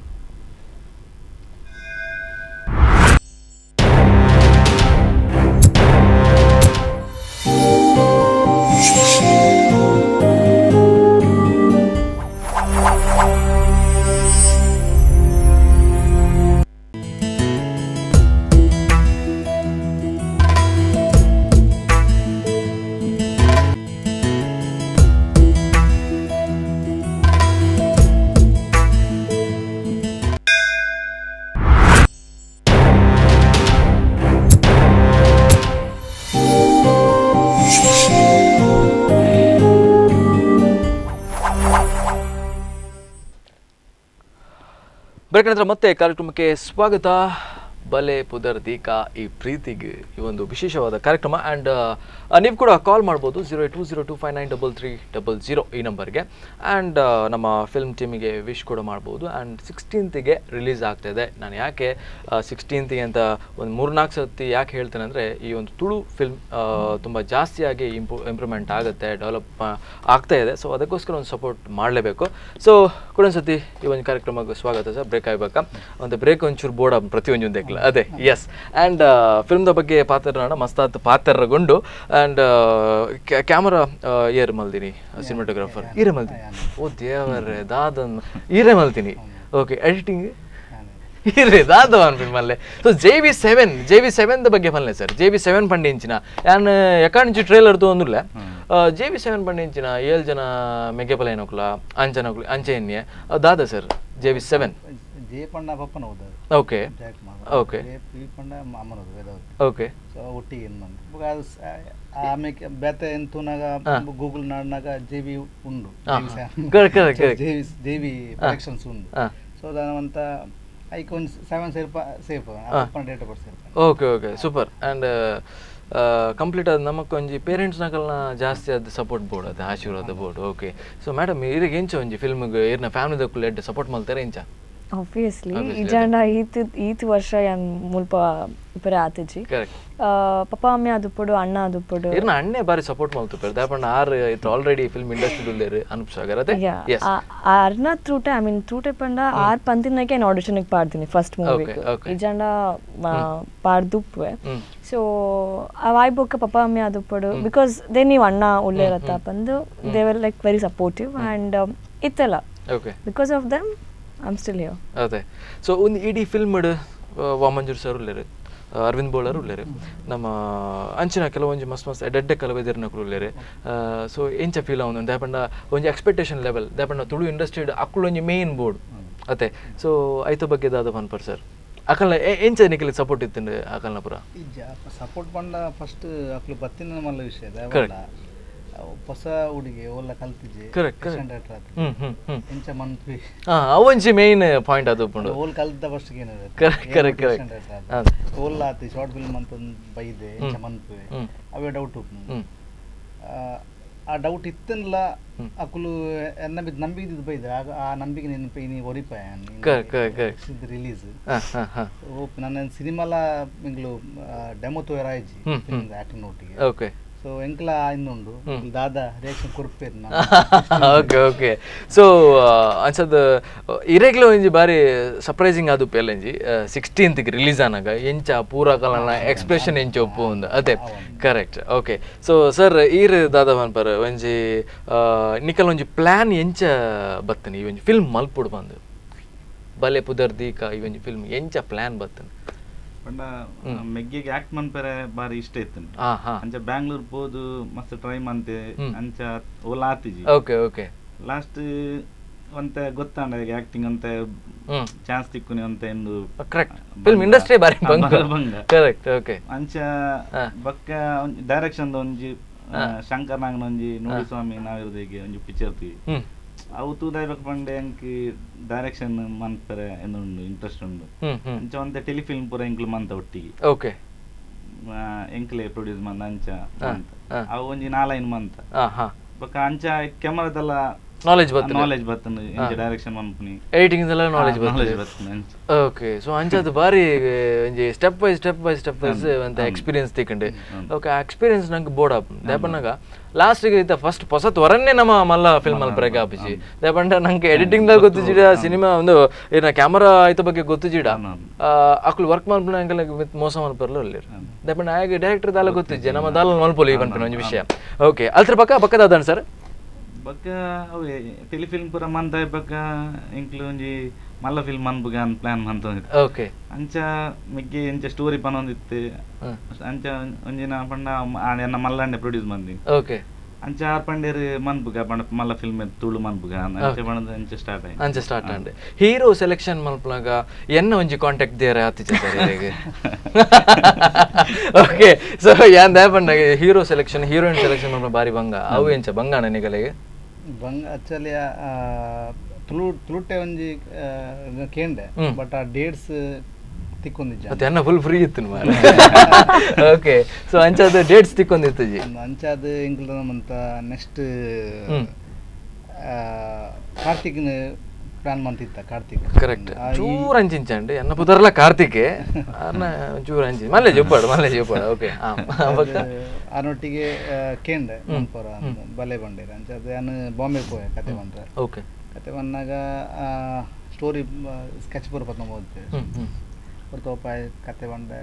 ಬ್ರೇಕ್ ನಂತರ ಮತ್ತೆ ಕಾರ್ಯಕ್ರಮಕ್ಕೆ ಸ್ವಾಗತ ಬಲೆ ಪುದರ್ ದೀಕಾ ಈ ಪ್ರೀತಿಗೆ ಈ ಒಂದು ವಿಶೇಷವಾದ ಕಾರ್ಯಕ್ರಮ ಆ್ಯಂಡ್ ನೀವು ಕೂಡ ಕಾಲ್ ಮಾಡ್ಬೋದು 0202593300 ಈ ನಂಬರ್ಗೆ ಆ್ಯಂಡ್ ನಮ್ಮ ಫಿಲ್ಮ್ ಟೀಮಿಗೆ ವಿಶ್ ಕೂಡ ಮಾಡ್ಬೋದು ಆ್ಯಂಡ್ 16th ರಿಲೀಸ್ ಆಗ್ತಾಯಿದೆ ನಾನು ಯಾಕೆ 16th ಅಂತ ಒಂದು 3-4 ಸತಿ ಯಾಕೆ ಹೇಳ್ತೇನೆ ಅಂದರೆ ಈ ಒಂದು ತುಳು ಫಿಲ್ಮ್ ತುಂಬ ಜಾಸ್ತಿಯಾಗಿ ಇಂಪ್ರೂವ್ಮೆಂಟ್ ಆಗುತ್ತೆ ಡೆವಲಪ್ ಆಗ್ತಾಯಿದೆ ಸೊ ಅದಕ್ಕೋಸ್ಕರ ಒಂದು ಸಪೋರ್ಟ್ ಮಾಡಲೇಬೇಕು ಸೊ ಕೂಡ ಒಂದು ಸತಿ ಈ ಒಂದು ಕಾರ್ಯಕ್ರಮಕ್ಕೆ ಸ್ವಾಗತ ಸರ್ ಬ್ರೇಕ್ ಆಗಬೇಕಾ ಒಂದು ಬ್ರೇಕ್ ಒಂಚೂರು ಬೋರ್ಡ್ ಪ್ರತಿಯೊಂದು ದೇಖಲ ಅದೇ ಎಸ್ ಆ್ಯಂಡ್ ಫಿಲ್ಮ್ದ ಬಗ್ಗೆ ಪಾತ್ರನ ಮಸ್ತಾತ್ ಪಾತ್ರಗೊಂಡು ಆ್ಯಂಡ್ ಕ್ಯಾಮರಾ ಏರ್ ಮಲ್ತೀನಿ ಸಿನಿಮಾಟೋಗ್ರಾಫರ್ ಈರೇ ಮಲ್ತೀನಿ ಓ ದೇವರೇ ದಾದನ್ ಈರೇ ಮಲ್ತೀನಿ ಓಕೆ ಎಡಿಟಿಂಗ್ ಈರೇ ದಾದವನ್ ಮಲ್ಲೆ ಸೊ JV7 ಬಗ್ಗೆ ಮಲ್ಲೆ ಸರ್ JV7 ಪಂಡಿಂಚಿನ ಯಾನ್ ಎಕಾಣಿಂಚು ಟ್ರೇಲರ್ ತೊಂದಿಲ್ಲ JV7 ಪಂಡಿಂಚಿನ 7 ಜನ ಮೆಗೆಪಲ ಏನೋಕ್ಲ ಅಂಚನೋಕ್ಲಿ ಅಂಚೆ ಎಣ್ಣೆ ದಾದ ಸರ್ JV7 ಜಯಪಣ್ಣ ಪಪ್ಪನ ಹೋದ ಓಕೆ ಓಕೆ ಪಣ್ಣ ಅಮ್ಮನ ಹೋದ ಓಕೆ ಸೊ ಒಟ್ಟಿಗೆ ಏನು ಅದು ಆಮೇಲೆ ಬೇತೆ ಎಂತುನಾಗ ಗೂಗಲ್ ನಾಡ್ನಾಗ JV ಉಂಡು JV ಪ್ರೊಡಕ್ಷನ್ಸ್ ಉಂಡು ಸೊ ಅದಂತ ಐಕ್ ಒಂದು 7 ಸೇಫ್ ಡೇಟ್ ಬರ್ಸ್ okay okay super and complete ಅದು ನಮಗೆ ಒಂಜಿ ಪೇರೆಂಟ್ಸ್ ನಕಲ್ನ ಜಾಸ್ತಿ ಅದು ಸಪೋರ್ಟ್ ಬೋರ್ಡ್ ಅದು ಆಶೀರ್ವಾದ ಬೋರ್ಡ್ ಓಕೆ ಸೊ ಮೇಡಮ್ ಇರಿಗೆ ಎಂಚ ಒಂಜಿ ಫಿಲ್ಮ್ಗೆ ಇರ್ನ ಫ್ಯಾಮಿಲಿದಕ್ಕೂ ಎಡ್ಡೆ ಸಪೋರ್ಟ್ ಮಾಡ್ತಾರೆ ಎಂಚ obviously ijanda ಈತ್ ವರ್ಷ ಯಾನ್ ಮುಲ್ಪ ಇಪರೆ ಆತಿಜಿ ಪಪ್ಪ ಅಮ್ಮೆ ಅದುಪಡು ಅಣ್ಣ ಅದುಪಡು ಇರ್ನ ಅಣ್ಣೆ ಬಾರಿ ಸಪೋರ್ಟ್ ಮಾಡ್ತುಪರ್ ದಾಪಣ್ಣ ಆರ್ ಇತ್ ಆಲ್ರೆಡಿ ಫಿಲ್ಮ್ ಇಂಡಸ್ಟ್ರಿ ದುಲ್ಲೇರು ಅನುಪ್ ಸಾಗರ್ ಅದೇ yes ಅರ್ನ ಥ್ರೂಟೆ ಐ ಮೀನ್ ಥ್ರೂಟೆ ಪಂಡ ಆರ್ ಪಂತಿನಕ್ಕೆ ಆಡಿಷನ್ ಗೆ ಪಾಡ್ತೀನಿ ಫಸ್ಟ್ ಮೂವಿ ijanda ಪಾಡ್ದುಪ್ವೆ ಸೊ ಅವಾಯ್ ಬೊಕ್ಕ ಪಪ್ಪ ಅಮ್ಮೆ ಅದುಪಡು ಬಿಕಾಸ್ ದೇ ನೀವು ಅಣ್ಣ ಉಳ್ಳೇರತ್ತ ಬಂದು they were like very supportive and ಇತ್ತಲ್ಲ okay because of them I'm still here. ಅದೇ ಸೊ ಒಂದು ಇಡೀ ಫಿಲ್ಮ್ ವಾಮಂಜೂರ್ ಸರ್ ಉಳ್ಳೇರು ಅರವಿಂದ್ ಬೋಳರು ಉಳ್ಳೇರು ನಮ್ಮ ಅಂಚಿನ ಕೆಲವೊಂದು ಮಸ್ತ್ ಎಡ್ಡೆ ಕಲಾವಿದರ್ನಕರು ಉಳ್ಳೇರು ಸೊ ಎಂಚ ಫೀಲ್ ಅವನು ದಾಪಂಡ ಒಂಜಿ ಎಕ್ಸ್ಪೆಕ್ಟೇಷನ್ ಲೆವೆಲ್ ದಾಪಂಡ ತುಳು ಇಂಡಸ್ಟ್ರಿ ಅಕ್ಕಳೊಂಜಿ ಮೇನ್ ಬೋರ್ಡ್ ಅದೇ ಸೊ ಐತ ಬಗ್ಗೆ ದಾದ ಪನ್ಪರ್ ಸರ್ ಅಕಲ್ನ ಎಂಚ ನಿಖಿಲ್ ಸಪೋರ್ಟ್ ಇತ್ತು ಅಕಲ್ನ ಪುರ ಸಪೋರ್ಟ್ ಪಂಡ ಫಸ್ಟ್ ಅಕ್ಲು ಬತ್ತಿನ ಮಲ್ಲ ವಿಷಯ ಹೊಸ ಹುಡುಗಿ ಒಲ್ಲ ಕಲ್ತಿಜೆ ಎಂಚ ಮನ್ಪಿ ಅವೊಂಜಿ ಮೇನ್ ಪಾಯಿಂಟ್ ಅದು ಪುಂಡು ಓಲ್ ಕಲ್ತ ಫಸ್ಟ್ ಗೆ ಕರೆಕ್ಟ್ ಓಲ್ ಆತಿ ಶಾರ್ಟ್ ಫಿಲ್ಮ್ ಅಂತ ಬೈದೆ ಎಂಚ ಮನ್ಪಿ ಅವೇ ಡೌಟ್ ಆ ಡೌಟ್ ಇತ್ತಲ್ಲ ಅಕುಲು ನಂಬಿಕೆ ಬೈದ್ರೆ ಆ ನಂಬಿಕೆ ನೀನು ಒರಿಪಾಯ ರಿಲೀಸ್ ನನ್ನ ಸಿನಿಮಾಲ ನಿಂಗ್ಲು ಡೆಮೋ ತೋರಾಯ್ಜಿ ಆಕ್ಟಿಂಗ್ ಒಟ್ಟಿಗೆ ಸೊ ಎಂಕ್ಲ ಇನ್ನುಂಡು ದಾದ ರಿಯಾಕ್ಷನ್ ಕೊರ್ಪೇರು ಓಕೆ ಓಕೆ ಸೊ ಅನ್ಸದ ಇರೆಗ್ಲ ಒಂಜಿ ಬಾರಿ ಸರ್ಪ್ರೈಸಿಂಗ್ ಆದು ಪೆಲ್ಲಂಜಿ 16th ರಿಲೀಸ್ ಆನಾಗ ಎಂಚ ಪೂರ ಕಾಲನ ಎಕ್ಸ್ಪ್ರೆಷನ್ ಎಂಚ ಒಪ್ಪು ಒಂದು ಅದೇ ಕರೆಕ್ಟ್ ಓಕೆ ಸೊ ಸರ್ ಈರ್ ದಾದ ಮನ್ಪರ್ ಒಂಜಿ ನಿಕಲ್ ಒಂಜಿ ಪ್ಲಾನ್ ಎಂಚ ಬತ್ತನಿ ಈ ಒಂಜಿ ಫಿಲ್ಮ್ ಮಲ್ಪುಡು ಬಂದು ಬಲೆ ಪುದರ್ ದೀಕ ಈ ಒಂಜಿ ಫಿಲ್ಮ್ ಎಂಚ ಪ್ಲಾನ್ ಬತ್ತನಿ ಪಂಡ ಮೆಗ್ಗಿಗೆ ಆಕ್ಟ್ ಮನ್ಪರೆ ಬಾರಿ ಇಷ್ಟ ಇತ್ತು ಅಂಚ ಬ್ಯಾಂಗ್ಳೂರ್ ಪೋದು ಮಸ್ತ್ ಟ್ರೈ ಮಂತೆ ಅಂಚ ಓಲ ಆತಿಜಿ ಓಕೆ ಓಕೆ ಲಾಸ್ಟ್ ಒಂತೆ ಗೊತ್ತಾಂಡ ಆಕ್ಟಿಂಗ್ ಅಂತೆ ಚಾನ್ಸ್ ತಿಕ್ಕುನಿ ಅಂತ ಎಂದು ಕರೆಕ್ಟ್ ಫಿಲ್ಮ್ ಇಂಡಸ್ಟ್ರಿ ಬಾರಿ ಬಂಗ ಕರೆಕ್ಟ್ ಓಕೆ ಅಂಚ ಬಕ್ಕ ಡೈರೆಕ್ಷನ್ ಒಂಜಿ ಶಂಕರ್ ನಾಂಗನ ಒಂಜಿ ನೋಡಿ ಸ್ವಾಮಿ ನಾವಿರದೇಗೆ ಒಂಜಿ ಪಿಕ್ಚರ್ ತಿ ಅವು ತೂದಾಯ್ಬೇಕು ಪಂಡೆ ಅಂಕಿ ಡೈರೆಕ್ಷನ್ ಮನ್ಪರೆ ಎನ್ನುಂಡು ಇಂಟ್ರೆಸ್ಟ್ ಉಂಡು ಅಂಚ ಒಂತೆ ಟೆಲಿಫಿಲ್ಮ್ ಪೂರ ಎಂಕ್ಲು ಮಂತ ಒಟ್ಟಿಗೆ ಓಕೆ ಎಂಕ್ಲೆ ಪ್ರೊಡ್ಯೂಸ್ ಮಂದ ಅಂಚ ಅವು ಒಂಜಿ 4 ಮಂತ ಬೊಕ ಅಂಚ ಕ್ಯಾಮರಾದೆಲ್ಲ ನಾಲೆಜ್ ಬರ್ತನೆ ಡೈರೆಕ್ಷನ್ ಮನ್ಪುನಿ ಎಡಿಟಿಂಗ್ ಎಲ್ಲ ನಾಲೆಜ್ ಬರ್ತನೆ ಓಕೆ ಸೊ ಅಂಚದು ಬಾರಿ ಒಂಜಿ ಸ್ಟೆಪ್ ಬೈ ಸ್ಟೆಪ್ ಅಂತ ಎಕ್ಸ್ಪೀರಿಯನ್ಸ್ ತಿಕ್ಕಂಡೆ ಓಕೆ ಆ ಎಕ್ಸ್ಪೀರಿಯನ್ಸ್ ನಂಗೆ ಬೋರ್ಡ್ ಆಪ್ ದೇಪಣ್ಣಗ ಲಾಸ್ಟಿಗೆ ಇತ್ತ ಫಸ್ಟ್ ಹೊಸತ್ ವರನ್ನೇ ನಮ್ಮ ಮಲ್ಲ ಫಿಲ್ಮ್ ಅಲ್ಲಿ ಬ್ರೇಕ್ ಆಪಿಸಿ ದೇಪಂಡ ನಂಗೆ ಎಡಿಟಿಂಗ್ ದಾಗ ಗೊತ್ತಿಜಿಡ ಸಿನಿಮಾ ಒಂದು ಏನ ಕ್ಯಾಮರಾ ಐತ ಬಗ್ಗೆ ಗೊತ್ತಿಜಿಡ ಅಕ್ಲು ವರ್ಕ್ ಮಾಡ್ಬಿಡ ಅಂಕಲ್ ಮೋಸ ಮಾಡ್ಬರ್ಲು ಅಲ್ಲಿ ದೇಪಂಡ ಆಗ ಡೈರೆಕ್ಟರ್ ದಾಲ ಗೊತ್ತಿಜೆ ನಮ್ಮ ದಾಲ ಮಲ್ಪೋಲಿ ಬಂತ ಒಂಜಿ ವಿಷಯ ಓಕೆ ಅಲ್ತ್ರ ಪಕ್ಕದಾದ ಸರ್ ಬಕ್ಕ ಅವೇ ಟೆಲಿಫಿಲ್ಮ್ ಪೂರ ಮಂತ ಬಕ್ಕ ಇಂಕ್ಲು ಒಂಜಿ ಮಲ್ಲ ಫಿಲ್ಮ್ ಮನ್ಬುಗ ಅಂತ ಪ್ಲಾನ್ ಮಂತೊಂದಿತ್ತು ಓಕೆ ಅಂಚ ಮಿಗ್ಗೆ ಎಂಚ ಸ್ಟೋರಿ ಪನೊಂದಿತ್ತು ಅಂಚ ಒಂಜಿನ ಪಂಡ ಎನ್ನ ಮಲ್ಲಂಡೆ ಪ್ರೊಡ್ಯೂಸ್ ಮಂದಿ ಓಕೆ ಅಂಚ ಆರ್ ಪಂಡೇರ್ ಮನ್ಬುಗ ಪಂಡ ಮಲ್ಲ ಫಿಲ್ಮ್ ತುಳು ಮನ್ಬುಗ ಅಂಚ ಪಂಡ ಅಂಚ ಸ್ಟಾರ್ಟ್ ಆಂಡೆ ಹೀರೋ ಸೆಲೆಕ್ಷನ್ ಮಲ್ಪನಾಗ ಎನ್ನ ಒಂಜಿ ಕಾಂಟ್ಯಾಕ್ಟ್ ದೇರ ಆತಿಚೆ ಸರಿಯಾಗಿ ಓಕೆ ಸೊ ಯಾನ್ ದೇಪಂಡ ಹೀರೋ ಸೆಲೆಕ್ಷನ್ ಹೀರೋಯಿನ್ ಸೆಲೆಕ್ಷನ್ ಮಲ್ಪ ಬಾರಿ ಬಂಗ ಅವು ಎಂಚ ಬಂಗಾಣ ನಿಗಲಿಗೆ ಬಂಗ ಆಕ್ಚುಲಿ ತುಳುಟೆ ಒಂಜಿ ಕೇಂಡೆ ಬಟ್ ಆ ಡೇಟ್ಸ್ ತಿಕ್ಕೊಂದಿಜ್ಜ ಮತ್ತೆ ಅನ್ನ ಫುಲ್ ಫ್ರೀ ಇತ್ತು ಮಾರ ಓಕೆ ಸೊ ಅಂಚದ ಡೇಟ್ಸ್ ತಿಕ್ಕೊಂದಿತ್ತಜಿ ಅಂಚದ ಇಂಕ್ಲ ನಮ್ಮಂತ ನೆಕ್ಸ್ಟ್ ಕಾರ್ತಿಕ್ನ ಪ್ಲಾನ್ ಮಂತಿತ್ತ ಕಾರ್ತಿಕ್ ಕರೆಕ್ಟ್ ಚೂರ್ ಅಂಚಿಂಚಂడి ಅನ್ನ ಪುದರ್ಲ ಕಾರ್ತಿಕ್ ಅನ್ನ ಚೂರ್ ಅಂಚಿ ಮಲ್ಲೆ ಜೊಪ್ಪಾಡು ಓಕೆ ಆನೊಟ್ಟಿಗೆ ಕೇಂಡೆ ಮನ್ಪರ ಬಲೆ ಬಂಡೇರ ಅಂಚದ ಅನ್ನ ಬಾಂಬೆ ಪೋಯ ಕತೆ ಬಂದ್ರೆ ಓಕೆ ಕತೆ ಬಂದಾಗ ಸ್ಟೋರಿ ಸ್ಕೆಚ್ ಪೂರ ಪತ್ನ ಓದ್ತೆ ತೋಪಾಯ್ ಕತೆ ಬಂಡೆ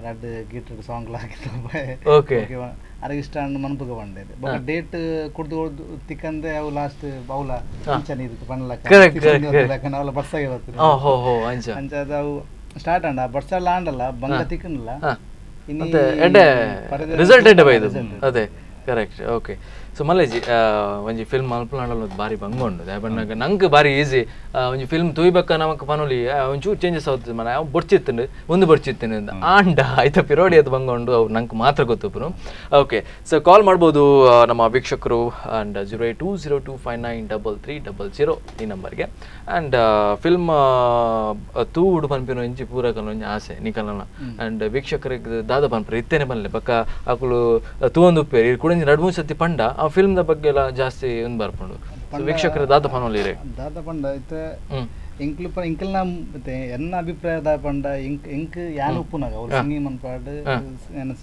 ರಡ್ ಗಿಟ್ ಸಾಂಗ್ ಲಾಗಿ ತೋಪಾಯ್ ಓಕೆ ಅರಗೆ ಇಷ್ಟ ಮನ್ಪುಗ ಬಂಡೆ ಬಟ್ ಡೇಟ್ ಕುಡ್ದು ತಿಕ್ಕಂದೆ ಅವು ಲಾಸ್ಟ್ ಬೌಲ ಅಂಚನೆ ಇರುತ್ತೆ ಪನ್ನಲಕ್ಕ ನಾವೆಲ್ಲ ಬಸ್ಸಾಗೆ ಬರ್ತೀವಿ ಅಂಚದ ಅವು ಸ್ಟಾರ್ಟ್ ಅಂಡ ಬಸ್ಸಲ್ಲ ಆಂಡಲ್ಲ ಬಂಗ ತಿಕ್ಕನಲ್ಲ ರಿಸಲ್ಟ್ ಅದೇ ಕರೆಕ್ಟ್ ಓಕೆ ಸೊ ಮಲ್ಲೇಜಿ ಒಂಜಿ ಫಿಲ್ಮ್ ಮಲ್ಪನಾಡಲ್ ಬಾರಿ ಬಂಗೊಂಡು ದೇಪಣ್ಣಗ ನಂಗೆ ಬಾರಿ ಈಸಿ ಒಂಜಿ ಫಿಲ್ಮ್ ತೂಯ್ಬೇಕ ನಮಕ್ ಪನೊಲಿ ಒಂಚೂರು ಚೇಂಜಸ್ ಆಗುತ್ತೆ ಮನ ಬೊಡ್ಚಿತ್ತಂಡು ಒಂದು ಬೊಡ್ಚಿತ್ತೇನೆ ಆಂಡ ಆಯ್ತಾ ಪಿರೋಡಿ ಅದು ಬಂಗೊಂಡು ಅವು ನಂಗೆ ಮಾತ್ರ ಗೊತ್ತುಪ್ಪನು ಓಕೆ ಸೊ ಕಾಲ್ ಮಾಡ್ಬೋದು ನಮ್ಮ ವೀಕ್ಷಕರು ಆ್ಯಂಡ್ 08202593300 ಈ ನಂಬರ್ಗೆ ಆ್ಯಂಡ್ ಫಿಲ್ಮ್ ತೂಡು ಪನ್ಪಿನ ಇಂಚಿ ಪೂರ ಕಲ ಒಂಜಿ ಆಸೆ ನಿಕಲನ ಆ್ಯಂಡ್ ವೀಕ್ಷಕರಿಗೆ ದಾದ ಪನ್ಪರು ಇತ್ತೇನೆ ಬನ್ಲೆ ಪಕ್ಕ ಆಕುಲು ತೂವೊಂದು ಉಪ್ಪೇರಿ ಇದು ಕೂಡ 2-3 ಸತಿ ಪಂಡ ಆ ಫಿಲ್ಮ್ ದ ಬಗ್ಗೆ ಎಲ್ಲ ಜಾಸ್ತಿ ಒಂದು ಬರ್ಪುಂಡು ವೀಕ್ಷಕರು ದಾದ ಪನೋಲಿ ದಾದ ಪಂಡ ಐತೆ ಇಂಕಲ್ನ ಮತ್ತೆ ಎನ್ನ ಅಭಿಪ್ರಾಯ ದಾದ ಪಂಡ ಇಂಕ್ ಯಾನ್ ಉಪ್ಪುನಾಗ ಅವ್ರು ಸಿಂಗಿಂಗ್ ಮನ್ಪಾಡು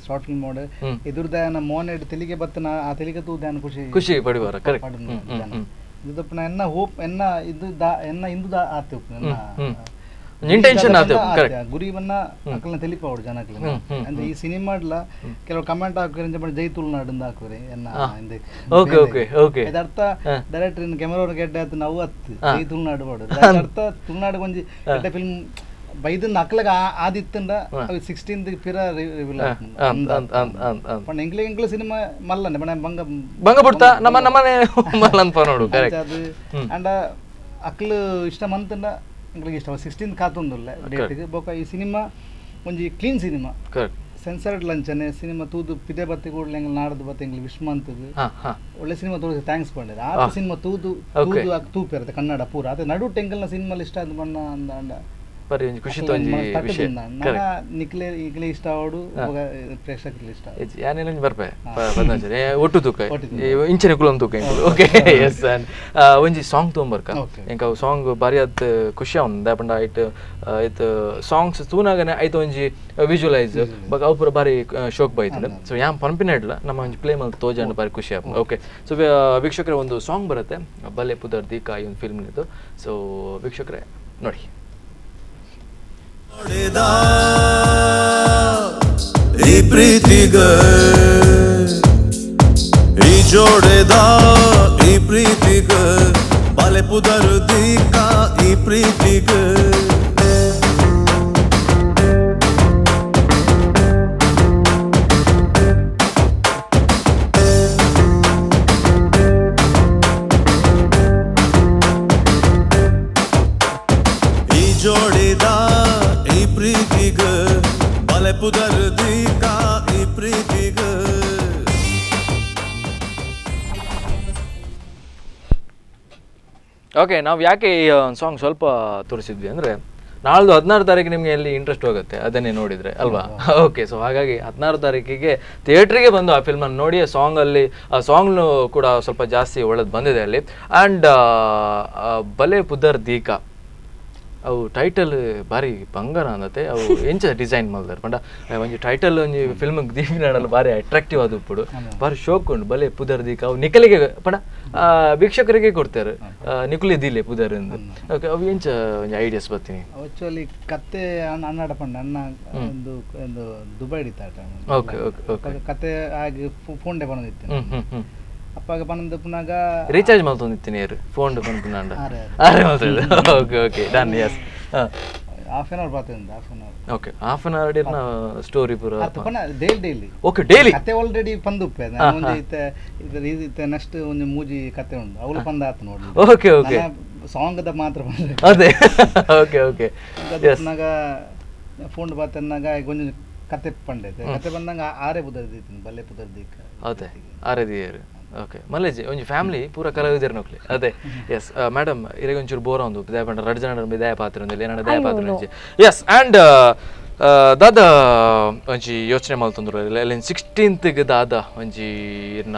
ಶಾರ್ಟ್ ಫಿಲ್ಮ್ ಮೋಡ್ ಎದುರ್ದ ಮೋನೆಡ್ ತೆಲಿಗೆ ಬತ್ತನ ಆ ತೆಲಿಗೆ ತೂ ಧ್ಯಾನ ಖುಷಿ ಪಡಿವಾರ ಕರೆಕ್ಟ್ ಇದಪ್ಪ ಎನ್ನ ಹೋಪ್ ಎನ್ನ ಇದು ಎನ್ನ ಇಂದು ಆತೆ ಉಪ್ಪು ಇಂಟೆನ್ಷನ್ ಗುರಿವನ್ನ ಅಕ್ಕಲ್ನ ತೆಲಿಪಾವಡು ಜನಕ್ಕೆ ಅಂದ್ರೆ ಈ ಸಿನಿಮಾಡ್ಲ ಕೆಲವು ಕಮೆಂಟ್ ಹಾಕಿದ್ರೆ ಜೈ ತುಳುನಾಡು ಹಾಕೋರಿ ಇದರ್ಥ ಡೈರೆಕ್ಟರ್ ಕ್ಯಾಮರಾ ಗೆಡ್ಡೆ ಆಯ್ತು ನಾವು ಹತ್ತು ಜೈ ತುಳುನಾಡು ಮಾಡೋದು ಅರ್ಥ ತುಳುನಾಡು ಒಂಜಿ ಗೆಡ್ಡೆ ಫಿಲ್ಮ್ ಬೈದನ್ನ ಅಕ್ಲಾಗ ಆದಿತ್ತಂಡ 16th ಪಿರ ರಿವೀಲ್ ಪಂಡ ಎಂಕ್ಲ ಸಿನಿಮಾ ಮಲ್ಲನೆ ಬಣ ಬಂಗ ಬಿಡ್ತಾ ನಮ್ಮನೆ ಮಲ್ಲನ್ ಪನೋಡು ಕರೆಕ್ಟ್ ಅದು ಅಂಡ ಅಕ್ಲು ಇಷ್ಟ ಮಂತಂಡ ಎಂಕ್ಲಿಗೆ ಇಷ್ಟ 16th ಕಾತೊಂದುಲ್ಲ ಡೇಟಿಗೆ ಬೋಕ ಈ ಸಿನಿಮಾ ಒಂಜಿ ಕ್ಲೀನ್ ಸಿನಿಮಾ ಸೆನ್ಸರ್ಡ್ ಲಂಚನೆ ಸಿನಿಮಾ ತೂದು ಪಿದೆ ಬತ್ತಿ ಕೂಡಲೇ ಎಂಗ್ಲ ನಾಡದು ಬತ್ತಿ ಎಂಗ್ಲಿ ವಿಶ್ಮಂತದು ಒಳ್ಳೆ ಸಿನಿಮಾ ತೋರಿಸಿ ಥ್ಯಾಂಕ್ಸ್ ಪಂಡೆ ಆ ಸಿನಿಮಾ ತೂದು ತೂಪೇರತ್ತೆ ಕನ್ನಡ ಪೂರ ಅದೇ ನಡು ಟೆಂಕಲ್ನ ಸಿನಿಮಾ ಇಷ್ಟ ಅದು ಬಣ್ಣ ಅಂದ ಬರೀ ಒಂಜಿ ಖುಷಿ ತೊಂಜಿ ವಿಷಯ ನಿಕ್ಲೆ ಈಗಲೇ ಇಷ್ಟ ಅವಡು ಪ್ರೇಕ್ಷಕರಿಗೆ ಇಷ್ಟ ಯಾನೇನು ಬರ್ಪೆ ಬದನಾಚನೆ ಒಟ್ಟು ತೂಕ ಇಂಚಿನ ಕುಲಂ ತೂಕ ಓಕೆ ಎಸ್ ಅಂಡ್ ಒಂಜಿ ಸಾಂಗ್ ತೊಂಬರ್ಕ ಎಂಕ ಸಾಂಗ್ ಬಾರಿ ಅದ್ ಖುಷಿ ಅವನ್ ದಾಪಂಡ ಐಟ್ ಐತ್ ಸಾಂಗ್ಸ್ ತೂನಾಗನೆ ಐತ್ ಒಂಜಿ ವಿಜುವಲೈಸ್ ಬಕ ಅವು ಪೂರ ಬಾರಿ ಶೋಕ್ ಬೈತಂಡೆ ಸೊ ಯಾನ್ ಪನ್ಪಿನ ಇಡ್ಲ ನಮ್ಮ ಒಂಜಿ ಪ್ಲೇ ಮಲ್ ತೋಜಂಡ್ ಬಾರಿ ಖುಷಿ ಆಪ್ ಓಕೆ ಸೊ ವೀಕ್ಷಕರೇ ಒಂದು ಸಾಂಗ್ ಬರುತ್ತೆ ಬಲೆ ಪುದರ್ ದೀಕ ಈ ಒಂದು ಫಿಲ್ಮ್ ಇದು ಸೊ ವೀಕ್ಷಕರೇ ನೋಡಿ ಈ ಪ್ರೀತಿಗ ಈ ಜೋಡೆದ ಈ ಪ್ರೀತಿಗ ಬಲೆ ಪುದರ್ ದೀಕ ಈ ಪ್ರೀತಿಗ ಜೋಡಿದ ಈ ಪ್ರೀತಿಗ ಬಲೆ ಪುದರ್ ದೀಕ ಈ ಪ್ರೀತಿಗ ಓಕೆ ನಾವು ಯಾಕೆ ಈ ಸಾಂಗ್ ಸ್ವಲ್ಪ ತೋರಿಸಿದ್ವಿ ಅಂದರೆ ನಾಳ್ದು 16 ತಾರೀಕು ನಿಮಗೆ ಎಲ್ಲಿ ಇಂಟ್ರೆಸ್ಟ್ ಹೋಗುತ್ತೆ ಅದನ್ನೇ ನೋಡಿದರೆ ಅಲ್ವಾ ಓಕೆ ಸೊ ಹಾಗಾಗಿ 16 ತಾರೀಕಿಗೆ ಥಿಯೇಟ್ರಿಗೆ ಬಂದು ಆ ಫಿಲ್ಮನ್ನು ನೋಡಿ ಆ ಸಾಂಗ್ನು ಕೂಡ ಸ್ವಲ್ಪ ಜಾಸ್ತಿ ಒಳ್ಳೇದು ಬಂದಿದೆ ಅಲ್ಲಿ ಆ್ಯಂಡ್ ಬಲೆ ಪುದರ್ ದೀಕ ಅವು ಟೈಟಲ್ ಬಾರಿ ಬಂಗಾರ ಅಂದತೆ ಅವು ಎಂಚ ಡಿಸೈನ್ ಮಾಡ್ತಾರೆ ಪಂಡ ಒಂಜಿ ಟೈಟಲ್ ಒಂಜಿ ಫಿಲ್ಮ್ಗೆ ದೀಪಿನಾಡಲ್ಲ ಬಾರಿ ಅಟ್ರಾಕ್ಟಿವ್ ಆದ ಉಪ್ಪುಡು ಬಾರಿ ಶೋಕ್ ಉಂಡು ಬಲೆ ಪುದರ್ ದೀಕ ಅವು ನಿಖಲಿಗೆ ಪಂಡ ವೀಕ್ಷಕರಿಗೆ ಕೊಡ್ತಾರೆ ನಿಖಲಿ ದಿಲೆ ಪುದರ್ ಎಂದು ಓಕೆ ಅವು ಎಂಚ ಒಂಜಿ ಐಡಿಯಾಸ್ ಬರ್ತೀನಿ ಆಕ್ಚುಲಿ ಕತೆ ಅನ್ನಾಡ ಪಂಡ ಅನ್ನ ಒಂದು ಒಂದು ದುಬೈ ಹಿಡಿತಾಟ ಓಕೆ ಓಕೆ ಓಕೆ ಕತೆ ಆಗಿ ಫೋನ್ ಡೇ ಬಂದಿತ್ತು ಅಪ್ಪಾಗ ಬಂದು ಪುನಃ ರೀಚಾರ್ಜ್ ಮಾಡ್ತೊಂದಿತ್ತೀನಿ ಯಾರು ಫೋನ್ ಬಂದ್ಪುನಾಂಡ ಆರೆ ಮಾಡ್ತದೆ okay okay done yes half an hour ಬಾತಂದ half an hour okay half an hour ಇರ್ನ ಸ್ಟೋರಿ ಪೂರ ಪನ ಡೈಲಿ ಓಕೆ ಡೈಲಿ ಕತೆ ಆಲ್ರೆಡಿ ಪಂದುಪ್ಪೆ ಒಂಜಿ ಇತ್ತೆ ನೆಕ್ಸ್ಟ್ ಒಂಜಿ ಮೂಜಿ ಕತೆ ಉಂಡು ಅವಳು ಪಂದ ಆತ ನೋಡಿ ಓಕೆ ಓಕೆ ಸಾಂಗ್ ದ ಮಾತ್ರ ಅದೇ ಓಕೆ ಓಕೆ ಪುನಃ ಫೋನ್ ಬಾತನ್ನಾಗ ಒಂಜಿ ಕತೆ ಪಂಡೈತೆ ಕತೆ ಬಂದಾಗ ಆರೆ ಪುದರ್ ದೀತೀನಿ ಬಲೆ ಪುದರ್ ದೀಕ ಅದೇ ಆರೆ ದಿಯರು ಓಕೆ ಮಲ್ಲೇಜಿ ಒಂಜಿ ಫ್ಯಾಮಿಲಿ ಪೂರ ಕಲಾವಿದರು ನೋಕ್ಲಿ ಅದೇ ಎಸ್ ಮೇಡಮ್ ಇರಗ ಒಂಚೂರು ಬೋರ ಒಂದು ದಯ ಪಂಡ ರಡ್ ಜನ ದಯ ಪಾತ್ರ ಒಂದಿಲ್ಲ ಏನಾಡ ದಯ ಪಾತ್ರ ಒಂಜಿ ಎಸ್ ಆ್ಯಂಡ್ ದಾದ ಒಂಜಿ ಯೋಚನೆ ಮಲ್ತಂದ್ರು ಅಲ್ಲಿ 16th ದಾದ ಒಂಜಿ ಇರ್ನ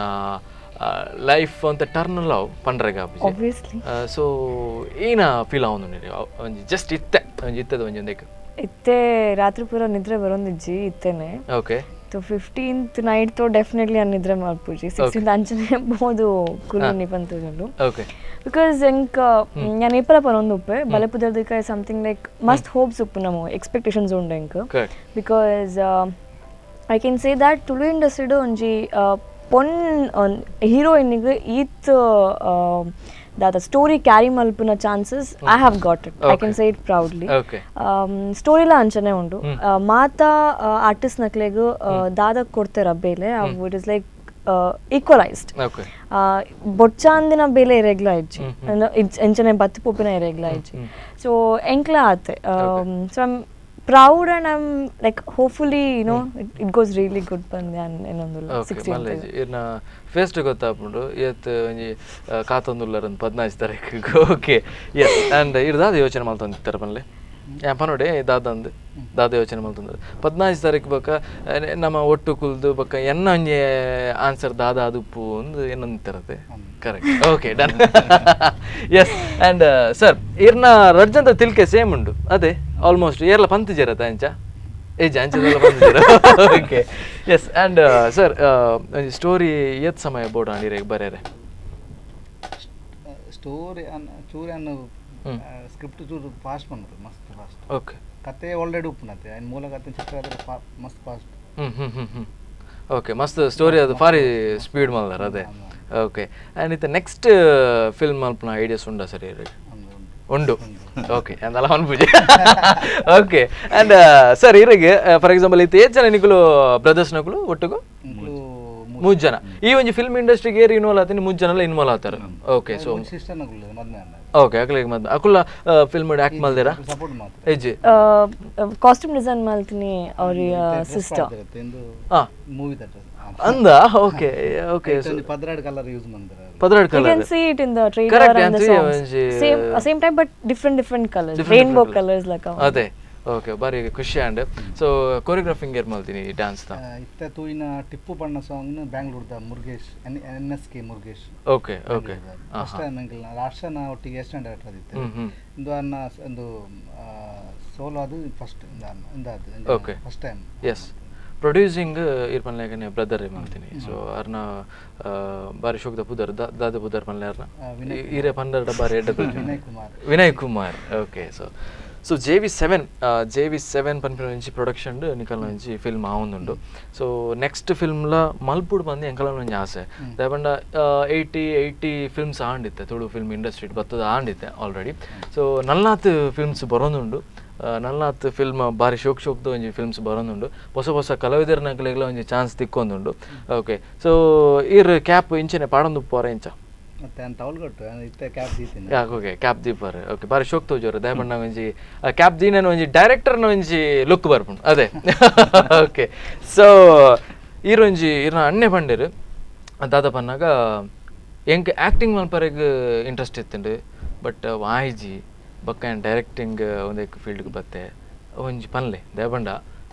ಲೈಫ್ ಅಂತ ಟರ್ನ್ ಲವ್ ಪಂಡ್ರೆಗ ಸೊ ಏನ ಫೀಲ್ ಅವನು ಒಂಜಿ ಜಸ್ಟ್ ಇತ್ತೆ ಒಂಜಿ ಇತ್ತದ ಒಂಜಿ ಒಂದೇಕ ಇತ್ತೆ ರಾತ್ರಿ ಪೂರ ನಿದ್ರೆ ಬರೋಂದಿಜ್ಜಿ ಇತ್ತೇನೆ ಓಕೆ तो 15th ನೈಟ್ तो ಡೆಫಿನೆಟ್ಲಿ ಅನ್ನಿದ್ರೆ ಮಾಡ್ಪೂಜಿ 16th ಅಂಚನೆ ಬಹುದು ಕುಲನಿ ಬಂತುಂಡು ಓಕೆ ಬಿಕಾಸ್ ಎಂಕ ನಾನು ಏಪಲ ಪರೊಂದು ಉಪ್ಪೆ ಬಲೆ ಪುದರ್ ದೀಕ ಸಮಥಿಂಗ್ ಲೈಕ್ ಮಸ್ಟ್ ಹೋಪ್ಸ್ ಉಪ್ಪು ನಮೋ ಎಕ್ಸ್ಪೆಕ್ಟೇಷನ್ಸ್ ಉಂಡು ಎಂಕ because I can say that Tulu ಇಂಡಸ್ಟ್ರಿಡ್ ಒಂಜಿ ಪೊನ್ ಹೀರೋಯಿನ್ಗೆ ಈತ್ that the story carry malpuna chances I have got it I can say it proudly story la anchane undu mata artist naklegu dada kodtara bele it is like equalized botchandina bele irregular idji enchane battu popina irregular idji so enkla ate so I'm proud and I'm like hopefully you know it goes really good pandan enondula 16th irna first ಗೊತ್ತಾಗ್ಬಿಟ್ಟು ಇವತ್ತು ಒಂಜಿ ಕಾತೊಂದುಲ್ಲರಂದು 15 ತಾರೀಕಿಗೆ okay yes and ಇರ್ದಾದ ಯೋಚನೆ ಮಾಡ್ತಂದಿರ್ತಾರೆ ಮನೇಲಿ ಯಾಪ ನೋಡಿ ದಾದ ಯೋಚನೆ ಮಾಡ್ತಂದ್ರೆ 15 ತಾರೀಕು ಬಕ್ಕ ನಮ್ಮ ಒಟ್ಟು ಕುಲ್ದು ಬಕ್ಕ ಎನ್ನ ಒಂಜಿ ಆನ್ಸರ್ ದಾದ ಅದುಪ್ಪು ಒಂದು ಏನಂತಿರತ್ತೆ correct okay done yes and sir ಇರ್ನ ರಡ್ಜಂತ ತಿಲ್ಕೆ ಸೇಮ್ ಉಂಡು ಅದೇ ಆಲ್ಮೋಸ್ಟ್ ಏರ್ಲ ಪಂತು ಜರತ್ತ ಅಂಚ ಜಾಂಚದೆಲ್ಲ ಬಂದಿದ್ದೀರ okay yes and sir story ಎತ್ ಸಮಯ ಬೋರ್ಡ್ ಆಡಿರೆ ಬರ್ಯಾರೆ ಸ್ಟೋರಿ ಚೂರಿ ಅನ್ನು ಸ್ಕ್ರಿಪ್ಟ್ ಚೂರು ಫಾಸ್ಟ್ ಬಂದ್ರು ಮಸ್ತ್ ಫಾಸ್ಟ್ ಓಕೆ ಕತೆ ಆಲ್ರೆಡಿ ಉಪ್ಪುನತ್ತೆ ಇನ್ನು ಮೂಲ ಕತೆ ಚಿತ್ರ ಆದರೆ ಮಸ್ತ್ ಫಾಸ್ಟ್ ಓಕೆ ಮಸ್ತ್ ಸ್ಟೋರಿ ಅದು ಫಾರಿ ಸ್ಪೀಡ್ ಮಾಡ್ದಾರ ಅದೇ ಓಕೆ ಆ್ಯಂಡ್ ಇದು ನೆಕ್ಸ್ಟ್ ಫಿಲ್ಮ್ ಮಲ್ಪನ ಐಡಿಯಾಸ್ ಉಂಡಾ ಸರ್ ಇವ್ರಿಗೆ ಉಂಡು ಓಕೆ ಅಂದಲ್ಲ ಅನ್ಪೂಜೆ ಓಕೆ ಆ್ಯಂಡ್ ಸರ್ ಇವ್ರಿಗೆ ಫಾರ್ ಎಕ್ಸಾಂಪಲ್ ಇದು 8 ಜನ ನಿಕುಲು ಬ್ರದರ್ಸ್ ನಕುಲು ಒಟ್ಟಿಗೂ 3 ಜನ ಈ ಒಂದು ಫಿಲ್ಮ್ ಇಂಡಸ್ಟ್ರಿಗೆ ಏರ್ ಇನ್ವಾಲ್ವ್ ಆತೀನಿ 3 ಜನ ಇನ್ವಾಲ್ವ್ ಆಗ್ತಾರೆ ಓಕೆ ಸೊ ಓಕೆ ಅಕ್ಲಿಗೆ ಮದ್ದೆ ಅಕುಲ್ಲ ಫಿಲ್ಮ್ ಆಕ್ಟ್ ಮಾಡ್ದಿರಾ ಏಜಿ ಕಾಸ್ಟ್ಯೂಮ್ ಡಿಸೈನ್ ಮಾಡ್ತೀನಿ ಅವ್ರ ಸಿಸ್ಟರ್ ಮೂವಿ ಅಂದ ಓಕೆ ಓಕೆ ಪದ್ರಾಡ್ ಕಲರ್ ಯೂಸ್ ಮಾಡ್ತಾರೆ ಪದ್ರಾಡ್ colour you can see it in the trailer and the songs same type but different colors rainbow colors like ಅದೇ ಓಕೆ ಬಾರಿ ಖುಷಿ ಅಂಡ್ ಸೊ ಕೊರಿಯೋಗ್ರಾಫಿಂಗ್ ಏರ್ ಮಾಡ್ತೀನಿ ಡ್ಯಾನ್ಸ್ ತ ಇತ್ತ ತೂಯಿನ ಟಿಪ್ಪು ಪಣ್ಣ ಸಾಂಗ್ ಬ್ಯಾಂಗ್ಳೂರ್ದ Murugesh NSK Murugesh okay okay first time uncle ರಾಷ್ಟ್ರನ ಒಟ್ಟಿಗೆ ಅಸಿಸ್ಟೆಂಟ್ ಡೈರೆಕ್ಟರ್ ಆಗಿತ್ತು ಇಂದು ಅನ್ನ ಒಂದು ಸೋಲೋ ಅದು ಫಸ್ಟ್ ಇಂದ okay first time yes producing ಇರ್ಪನ್ಲೇಗನೆ ಬ್ರದರ್ ಮಾಡ್ತೀನಿ ಸೊ ಅರ್ನ ಬಾರಿ ಶೋಕದ ಪುದರ್ ದಾದ ಪುದರ್ ಪನ್ಲೆ ಅರ್ನ ಈರೆ ಪಂದರ ಬಾರಿ ಎಡ್ಡ Vinay Kumar okay so JV7 ಪನ್ಪಿನ నుంచి ಪ್ರೊಡಕ್ಷನ್ ನಿಕಲ್ನ నుంచి ಫಿಲ್ಮ್ ಆವೊಂದುಂಡು ಸೊ ನೆಕ್ಸ್ಟ್ ಫಿಲ್ಮ್ಲ ಮಲ್ಪುಡ್ ಬಂದು ಎಂಕಲ್ನ ಒಂಜಿ ಆಸೆ ದಾಯಪಂಡ 80 ಫಿಲ್ಮ್ಸ್ ಆಂಡಿತ್ತೆ ತುಳು ಫಿಲ್ಮ್ ಇಂಡಸ್ಟ್ರಿ ಬತ್ತದ ಆಂಡಿತ್ತೆ ಆಲ್ರೆಡಿ ಸೊ ನಲ್ಲಾತ್ ಫಿಲ್ಮ್ಸ್ ಬರೋದುಂಡು ನಲ್ಲಾತ್ ಫಿಲ್ಮ್ ಬಾರಿ ಶೋಕ್ದು ಒಂಜಿ ಫಿಲ್ಮ್ಸ್ ಬರೋದುಂಡು ಹೊಸ ಕಲಾವಿದರ ನಕಲೆಗ್ಲ ಒಂಜಿ ಚಾನ್ಸ್ ತಿಕ್ಕೊಂದುಂಡು ಓಕೆ ಸೊ ಇರ್ ಕ್ಯಾಪ್ ಇಂಚನೆ ಪಾಡೊಂದು ಪೋರ ಇಂಚ ಮತ್ತೆ ಅಂತ ಅವಲ್ಗೊಟ್ಟು ಇತ್ತೆ ಕ್ಯಾಪ್ ದೀತೀನಿ ಓಕೆ ಕ್ಯಾಪ್ ದೀಪರ್ ಓಕೆ ಬಾರಿ ಶೋಕ್ ತೋಜೋರು ದಯಪಂಡ ಒಂಜಿ ಕ್ಯಾಪ್ ದೀನನ ಒಂಜಿ ಡೈರೆಕ್ಟರ್ನ ಒಂಜಿ ಲುಕ್ ಬರ್ಪುಂಡು ಅದೇ ಓಕೆ ಸೊ ಈರೊಂಜಿ ಇರ್ನ ಅಣ್ಣೆ ಪಂಡೇರು ದಾದ ಪನ್ನಾಗ ಎಂಕ್ ಆ್ಯಕ್ಟಿಂಗ್ ಮಲ್ಪರೆಗ್ ಇಂಟ್ರೆಸ್ಟ್ ಇತ್ತುಂಡು ಬಟ್ ವಾಯ್ಜಿ ಬಕ್ಕ ಡೈರೆಕ್ಟಿಂಗ್ ಒಂದೇ ಫೀಲ್ಡ್ಗೆ ಬತ್ತೆ ಒಂಜಿ ಪನ್ಲೆ ದಯಪಂಡ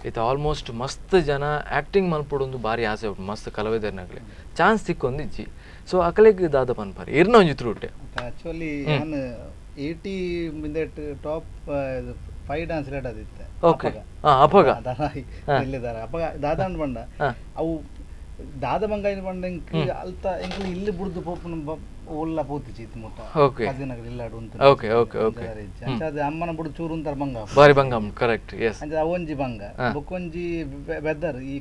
ಇದು ಆಲ್ಮೋಸ್ಟ್ ಮಸ್ತ್ ಜನ ಆ್ಯಕ್ಟಿಂಗ್ ಮಲ್ಪಡೊಂದು ಬಾರಿ ಆಸೆ ಉಂಟು ಮಸ್ತ್ ಕಲಾವಿದರ್ನಾಗಲಿ ಚಾನ್ಸ್ ತಿಕ್ಕೊಂದಿಜ್ಜಿ ಸೊ ಅಕಲೆಗೆ ದಾದ ಪನ್ಪಾರಿ ಇರ್ನ ಒಂಜಿ ತ್ರೂಟೆ ಆಕ್ಚುಲಿ ನಾನು 80 ಮಿನಿಟ್ ಟಾಪ್ 5 ಡ್ಯಾನ್ಸ್ ರೇಟ್ ಅದಿತ್ತೆ ಓಕೆ ಅಪಗ ಇಲ್ಲಿದ್ದಾರೆ ಅಪಗ ದಾದ ಬಂಡ ಅವು ದಾದ ಬಂಗಾಯಿನ ಬಂಡ ಅಲ್ತ ಎಂಕಲ್ ಇಲ್ಲಿ ಬುಡ್ದು ಪೋಪನ ಒಲ್ಲ ಪೋತಿಚಿ ಇತ್ತು ಮುಟ್ಟ ಓಕೆ ಕಜಿನಗ ಇಲ್ಲಾಡು ಅಂತ ಓಕೆ ಓಕೆ ಓಕೆ ಅಂಚಾದ ಅಮ್ಮನ ಬುಡು ಚೂರು ಅಂತಾರ ಬಂಗ ಬಾರಿ ಬಂಗಂ ಕರೆಕ್ಟ್ ಎಸ್ ಅಂಚಾದ ಅವೊಂಜಿ ಬಂಗ ಬೊಕ್ಕೊಂಜಿ ವೆದರ್ ಈ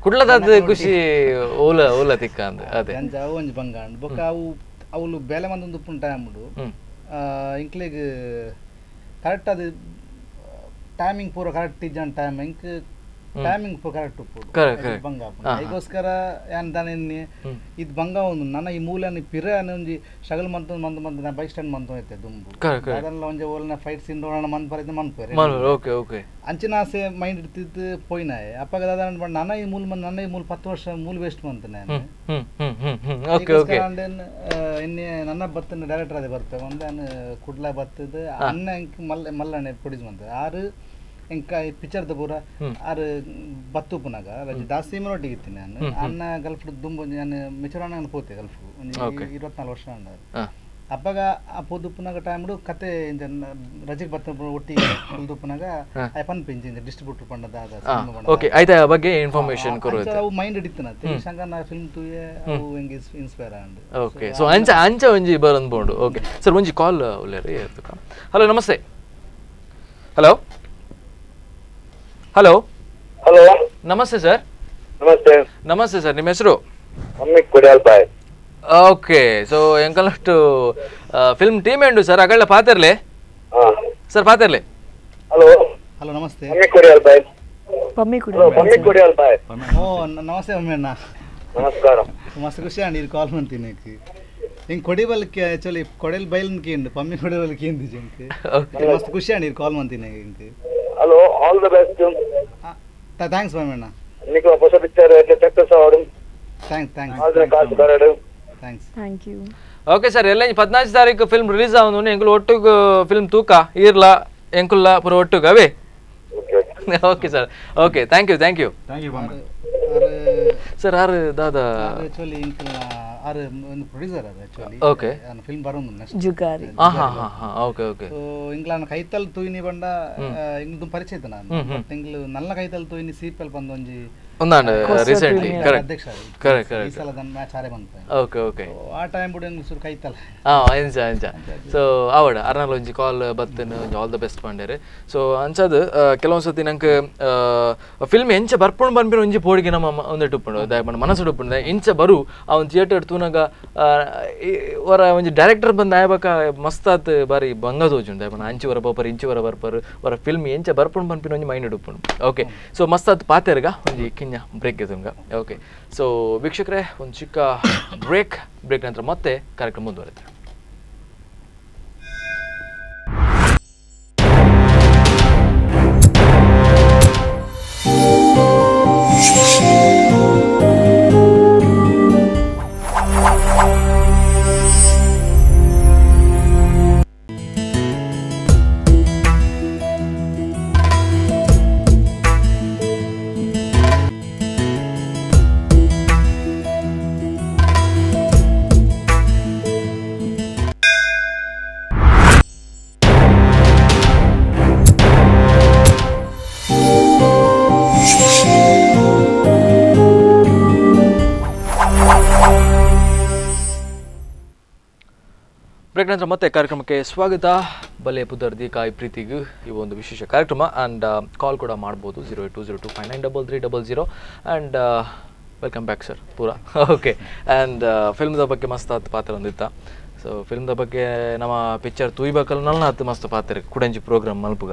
ಕುಡ್ಲದಾದ ಖುಷಿ ಓಲ ತಿಕ್ಕ ಅಂದ ಅದೇ ಅಂಚ ಅವೊಂಜಿ ಬಂಗ ಅಂಡ್ ಬೊಕ್ಕ ಅವಳು ಬೇಲೆ ಮಂದೊಂದು ಉಪ್ಪುನ ಟೈಮ್ ಬಿಡು ಇಂಕ್ಲೆಗ್ ಕರೆಕ್ಟ್ ಅದು ಟೈಮಿಂಗ್ ಪೂರ ಕರೆಕ್ಟ್ ಇಜ್ಜನ್ ಟೈಮ್ ಇಂಕ್ ಟೈಮಿಂಗ್ ಪೂರ ಕರೆಕ್ಟ್ ಉಪ್ಪು ಬಂಗ ಅದಕ್ಕೋಸ್ಕರ ಏನ್ ದಾನೆ ಇದು ಬಂಗ ಒಂದು ನನ್ನ ಈ ಮೂಲೆನ ಪಿರ ಒಂಜಿ ಶಗಲ್ ಮಂತ ನಾ ಬೈಕ್ ಸ್ಟ್ಯಾಂಡ್ ಮಂತ ಐತೆ ದುಂಬು ಅದೆಲ್ಲ ಒಂಜಿ ಓಲ್ನ ಫೈಟ್ ಸೀನ್ ನೋಡೋಣ ಮಂತ್ ಬರೈತೆ ಓಕೆ ಅಂಚಿನ ಆಸೆ ಮೈಂಡ್ ಇಡ್ತಿದ್ದು ಪೋಯ್ನಾಯ್ ಅಪ್ಪಾಗ ದಾದ ನನ್ನ ಈ ಮೂಲ 10 ವರ್ಷ ಮೂಲ ವೇಸ್ಟ್ ಮಂತ ನಾನು ಇನ್ನೇ ನನ್ನ ಬತ್ತನ ಡೈರೆಕ್ಟರ್ ಅದೇ ಬರ್ತೇವೆ ಒಂದು ನಾನು ಕುಡ್ಲ ಬತ್ತದ ಅನ್ನ ಮಲ್ಲಣ್ಣೆ ಪ್ರೊಡ್ಯೂಸ್ ಮಾಡ್ತೇವೆ ಆರು ಎಂಕ ಪಿಕ್ಚರ್ದ ಪೂರ ಆರು ಬತ್ತು ಪುನಗ ಜಾಸ್ತಿ ಮನೊಟ್ಟಿಗೆ ಇತ್ತೀನಿ ನಾನು ಅನ್ನ ಗಲ್ಫ್ ದುಂಬು ನಾನು ಮಿಚುರಾಣ ಪೋತೆ ಗಲ್ಫ್ ಒಂದು 24 ವರ್ಷ ಅಂಡ ಅಪ್ಪಾಗ ಆ ಪೋದು ಪುನಗ ಟೈಮ್ಡು ಕತೆ ರಜೆಗೆ ಬತ್ತ ಒಟ್ಟಿಗೆ ಹೊಲ್ದು ಪುನಗ ಐಪನ್ ಪೆಂಜಿ ಡಿಸ್ಟ್ರಿಬ್ಯೂಟರ್ ಪಂಡದ ಓಕೆ ಐತ ಬಗ್ಗೆ ಇನ್ಫಾರ್ಮೇಷನ್ ಕೊರೋದು ಅವು ಮೈಂಡ್ ಹಿಡಿತನ ಶಂಕರ್ ನಾ ಫಿಲ್ಮ್ ತುಯೆ ಅವು ಹೆಂಗೆ ಇನ್ಸ್ಪೈರ್ ಅಂಡ್ ಓಕೆ ಸೊ ಅಂಚ ಒಂಜಿ ಬರಂದ್ ಬೋಂಡು ಓಕೆ ಸರ್ ಒಂಜಿ ಕಾಲ್ ಉಲ್ಲೇರಿ ಇರ್ತಕ ಹಲೋ ನಮಸ್ತೆ ಹಲೋ ಹಲೋ ಹಲೋ ನಮಸ್ತೆ ಸರ್ ನಮಸ್ತೆ ಸರ್ ನಿಮ್ಮ ಹೆಸರು ಓಕೆ ಸೊ ಎಂಕಲಷ್ಟು ಫಿಲ್ಮ್ ಟೀಮ್ ಎಂಡು ಸರ್ ಅಗಳ್ಳ ಪಾತಿರ್ಲೆ ಸರ್ ಪಾತಿರ್ಲೆ ಹಲೋ ಹಲೋ ನಮಸ್ತೆ ಪಮ್ಮಿ ಕುಡಿಯಲ್ ಬಾಯ್ ಓ ನಮಸ್ತೆ ಅಮ್ಮಣ್ಣ ನಮಸ್ಕಾರ ಮಸ್ತ್ ಖುಷಿ ಅಂడి ಇದು ಕಾಲ್ ಮಾಡ್ತೀನಿ ಹಿಂಗೆ ಕೊಡಿಬಲ್ಕೆ ಆ್ಯಕ್ಚುಲಿ ಕೊಡೆಲ್ ಬೈಲ್ಕೆ ಉಂಡು ಪಮ್ಮಿ ಕೊಡಿಬಲ್ಕೆ ಇಂದು ಜಿಂಕ್ ಮಸ್ತ್ ಖುಷಿ ಅಂడి ಇದು ಕಾಲ್ ಮಾಡ್ತೀನಿ ಹಿಂಗೆ hello all the best thanks మామన్న నీకు పొస పిక్చర్ సక్సెస్ అవడం థ్యాంక్స్ ఆల్ ది కాస్ట్ బరడు ಥ್ಯಾಂಕ್ ಯು ಓಕೆ ಸರ್ ಎಲ್ಲ 14 ತಾರೀಕು ಫಿಲ್ಮ್ ರಿಲೀಸ್ ಆವನು ಎಂಕುಲು ಒಟ್ಟುಗು ಫಿಲ್ಮ್ ತೂಕ ಈರ್ಲ ಎಂಕುಲ್ಲ ಪುರ ಒಟ್ಟುಗ ಅವೇ okay sir okay thank you sir ಆರು ದಾದ ಆಕ್ಚುಲಿ ಇಂಕಲ್ ಆರು ಒಂದು ಪ್ರೊಡ್ಯೂಸರ್ ಅದು ಆಕ್ಚುಲಿ ಓಕೆ ನಾನು ಫಿಲ್ಮ್ ಬರೋದು ನೆಕ್ಸ್ಟ್ ಜುಗಾರಿ ಓಕೆ ಸೊ ಇಂಗ್ಲಾನ ಕೈತಲ್ ತೂಯಿನಿ ಬಂಡ ಇಂಗ್ದು ಪರಿಚಯ ಇತ್ತು ನಾನು ಬಟ್ ಇಂಗ್ಲು ನಲ್ಲ ಕೈತಲ್ ತೂಯಿನಿ ಸಿಪಿಎಲ್ ಬಂದು ಒಂಜಿ ಒಂದಾಂಡ ರೀಸೆಂಟ್ಲಿ ಕರೆಕ್ಟ್ ಈ ಸಲ ದನ್ ಮ್ಯಾಚ್ ಆರೆ ಬಂತು ಓಕೆ ಆ ಟೈಮ್ ಬುಡು ಇಂಗ್ಲು ಸುರು ಕೈತಲ್ ಅಂಚ ಸೊ ಆವಡ ಅರ್ನಲ್ ಒಂಜಿ ಕಾಲ್ ಬತ್ತನು ಆಲ್ ದ ಬೆಸ್ಟ್ ಪಂಡೇರೆ ಸೊ ಅಂಚದು ಕೆಲವೊಂದ್ಸತಿ ನಂಗೆ ಫಿಲ್ಮ್ ಎಂಚ ಬರ್ಪುಂಡು ಬಂದ್ಬಿಟ್ಟು ಒಂಜಿ ಪೋಡಿಗೆ ನಮ್ಮ ಒಂದಿಟ್ಟು ಉಪ್ಪುಂಡು ದಯಪಂಡು ಮನಸ್ಸು ಉಪ್ಪುಂಡು ಇಂಚ ಬರು ಅವನ್ ಥಿಯೇಟರ್ ತೂನಾಗ ವರ ಒಂಜಿ ಡೈರೆಕ್ಟರ್ ಬಂದು ಆಯಬಕ ಮಸ್ತಾತ್ ಬಾರಿ ಬಂಗ ತೋಜುಂಡು ದಯಪಂಡು ಅಂಚಿ ವರ ಬರ್ಪರು ಇಂಚಿ ವರ ಬರ್ಪರು ವರ ಫಿಲ್ಮ್ ಎಂಚ ಬರ್ಪುಂಡು ಬಂದ್ಬಿಟ್ಟು ಒಂಜಿ ಮೈಂಡ್ ಉಪ್ಪುಂಡು ಓಕೆ ಸೊ ಮಸ್ತಾತ್ ಪಾತೆರ್ಗ ಒಂಜಿ ಕಿಂಜ ಬ್ರೇಕ್ ಇದ್ದಂಗ ಓಕೆ ಸೊ ವೀಕ್ಷಕರೇ ಒಂದು ಚಿಕ್ಕ ಬ್ರೇಕ್ ನಂತರ ಮತ್ತೆ ಕಾರ್ಯಕ್ರಮ ಮುಂದುವರೆಯುತ್ತೆ. ಬ್ರೇಕ್ ನಂತರ ಮತ್ತೆ ಕಾರ್ಯಕ್ರಮಕ್ಕೆ ಸ್ವಾಗತ. ಬಲೆ ಪುದರ್ ದೀಕ ಈ ಪ್ರೀತಿಗೂ ಇವು ಒಂದು ವಿಶೇಷ ಕಾರ್ಯಕ್ರಮ. ಆ್ಯಂಡ್ ಕಾಲ್ ಕೂಡ ಮಾಡ್ಬೋದು 08202593300 ಆ್ಯಂಡ್ ವೆಲ್ಕಮ್ ಬ್ಯಾಕ್ ಸರ್ ಪೂರಾ. ಓಕೆ ಆ್ಯಂಡ್ ಫಿಲ್ಮ್ದ ಬಗ್ಗೆ ಮಸ್ತ್ ಆತ ಪಾತ್ರ ಒಂದಿತ್ತ. ಸೊ ಫಿಲ್ಮ್ದ ಬಗ್ಗೆ ನಮ್ಮ ಪಿಕ್ಚರ್ ತುಯ್ಬೇಕಲ್ಲ ನನ್ನ ಹತ್ತು ಮಸ್ತ್ ಪಾತ್ರ ಕುಡಂಜಿ ಪ್ರೋಗ್ರಾಮ್ ಮಲ್ಪುಗ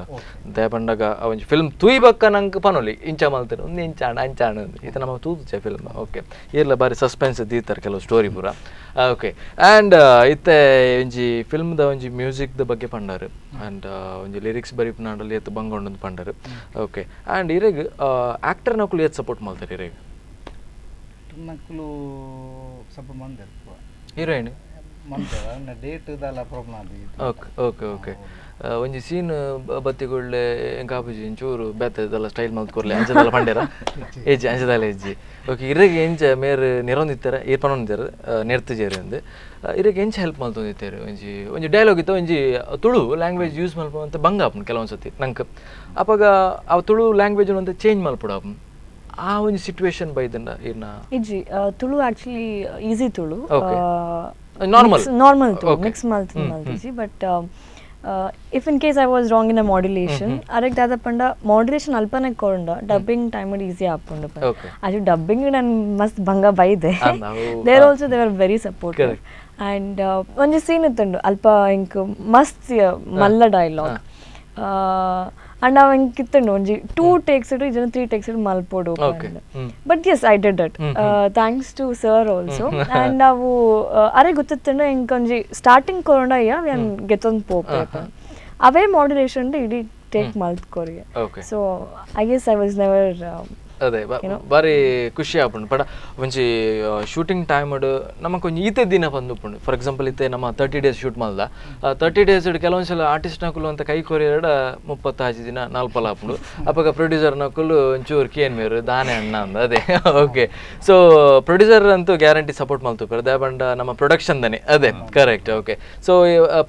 ದಯ ಬಂದಾಗ ಒಂಜಿ ಫಿಲ್ಮ್ ತುಯ್ಬೇಕ ನಂಗೆ ಪನೋಲಿ ಇಂಚ ಮಲ್ತಾರೆ ಒಂದು ಇಂಚಾಣ ಅಂಚಾಣ ಇದು ನಮ್ಮ ತೂಚೆ ಫಿಲ್ಮ್. ಓಕೆ ಇರ್ಲ ಬಾರಿ ಸಸ್ಪೆನ್ಸ್ ದೀತಾರೆ ಕೆಲವು ಸ್ಟೋರಿ ಪೂರ. ಓಕೆ ಆ್ಯಂಡ್ ಇತ್ತೆ ಒಂಜಿ ಫಿಲ್ಮ್ದ ಒಂಜಿ ಮ್ಯೂಸಿಕ್ದ ಬಗ್ಗೆ ಪಂಡಾರು ಆ್ಯಂಡ್ ಒಂಜಿ ಲಿರಿಕ್ಸ್ ಬರೀ ನಾಡಲ್ಲಿ ಎತ್ತು ಬಂಗೊಂಡು ಪಂಡಾರು. ಓಕೆ ಆ್ಯಂಡ್ ಇರೆಗ್ ಆ್ಯಕ್ಟರ್ ನಕುಲು ಎತ್ತು ಸಪೋರ್ಟ್ ಮಾಡ್ತಾರೆ ಇರೆಗ್ ನಕುಲು ಸಪೋರ್ಟ್ ಮಾಡ್ತಾರೆ ಹೀರೋಯಿನ್ ಡೇಟ್ ಇದೆಲ್ಲ ಪ್ರಾಬ್ಲಮ್ ಆಗಿ. ಓಕೆ ಓಕೆ ಓಕೆ ಒಂಜಿ ಸೀನ್ ಬತ್ತಿಗೊಳ್ಳೆ ಎಂಕಾಪುಜಿ ಒಂಚೂರು ಬೆತ್ತದೆಲ್ಲ ಸ್ಟೈಲ್ ಮಲ್ತ್ಕೊರ್ಲೆ ಅಂಚದೆಲ್ಲ ಪಂಡ್ಯಾರ ಹೆಜ್ಜೆ ಅಂಚದಲ್ಲ ಹೆಜ್ಜೆ. ಓಕೆ ಇರೆಗೆ ಎಂಚ ಮೇರ್ ನೆರೊಂದಿತ್ತಾರೆ ಏರ್ ಪನೊಂದಿತ್ತಾರೆ ನೆರ್ತಜೇರಿ ಅಂದು ಇರೆಗೆ ಎಂಚ ಹೆಲ್ಪ್ ಮಲ್ತೊಂದಿತ್ತಾರೆ. ಒಂಜಿ ಡೈಲಾಗ್ ಇತ್ತು ಒಂಜಿ ತುಳು ಲ್ಯಾಂಗ್ವೇಜ್ ಯೂಸ್ ಮಲ್ಪಂತ ಬಂಗಾಪನ್ ಕೆಲವೊಂದು ಸತಿ ನಂಗೆ ಅಪಾಗ ಆ ತುಳು ಲ್ಯಾಂಗ್ವೇಜ್ ಅಂತ ಚೇಂಜ್ ಮಲ್ಪಡಾಪನ್ ಆ ಒಂದು ಸಿಚುವೇಶನ್ ಬೈದಂಡ ಇನ್ನ ಇಜ್ಜಿ Tulu actually easy Tulu normal too mix malti but if in case I was wrong in a modulation arak dada panda modulation alpane konda dubbing time easy appundu aju dubbing nan mast banga baide there also they were very supportive. And onje scene ittundu alpa ink mast malla dialogue and I kittundu onji 2 takes it idana 3 takes it malpodu. But yes I did it thanks to sir also. And avu are gottittundu inkonji starting koronda ya when geton pope ave modulation de idi take maltkori. So I guess I was never ಅದೇ ಬಾರಿ ಖುಷಿ ಆಪುಂಡು ಪಡ ಒಂಜಿ shooting time ನಮಗೆ ಒಂಜಿ ಈತೆ ದಿನ ಬಂದುಪುಂಡು. For example ಇತ್ತೆ ನಮ್ಮ 30 days ಶೂಟ್ ಮಲ್ದ 30 days ಕೆಲವೊಂದ್ಸಲ ಆರ್ಟಿಸ್ಟ್ ನಕುಲು ಅಂತ ಕೈ ಕೊರಿಯಡ 35 ದಿನ ನಾಲ್ಪಲ ಆಪುಂಡು ಅಪ್ಪಾಗ ಪ್ರೊಡ್ಯೂಸರ್ ನಕುಲು ಒಂಚೂರು ಕೇನ್ ಮೇರು ದಾನೆ ಅಣ್ಣ ಅಂದ ಅದೇ. ಓಕೆ ಸೊ ಪ್ರೊಡ್ಯೂಸರ್ ಅಂತೂ ಗ್ಯಾರಂಟಿ ಸಪೋರ್ಟ್ ಮಲ್ತುಪರು ದಯಬಂಡ ನಮ್ಮ ಪ್ರೊಡಕ್ಷನ್ ದನೆ ಅದೇ ಕರೆಕ್ಟ್. ಓಕೆ ಸೊ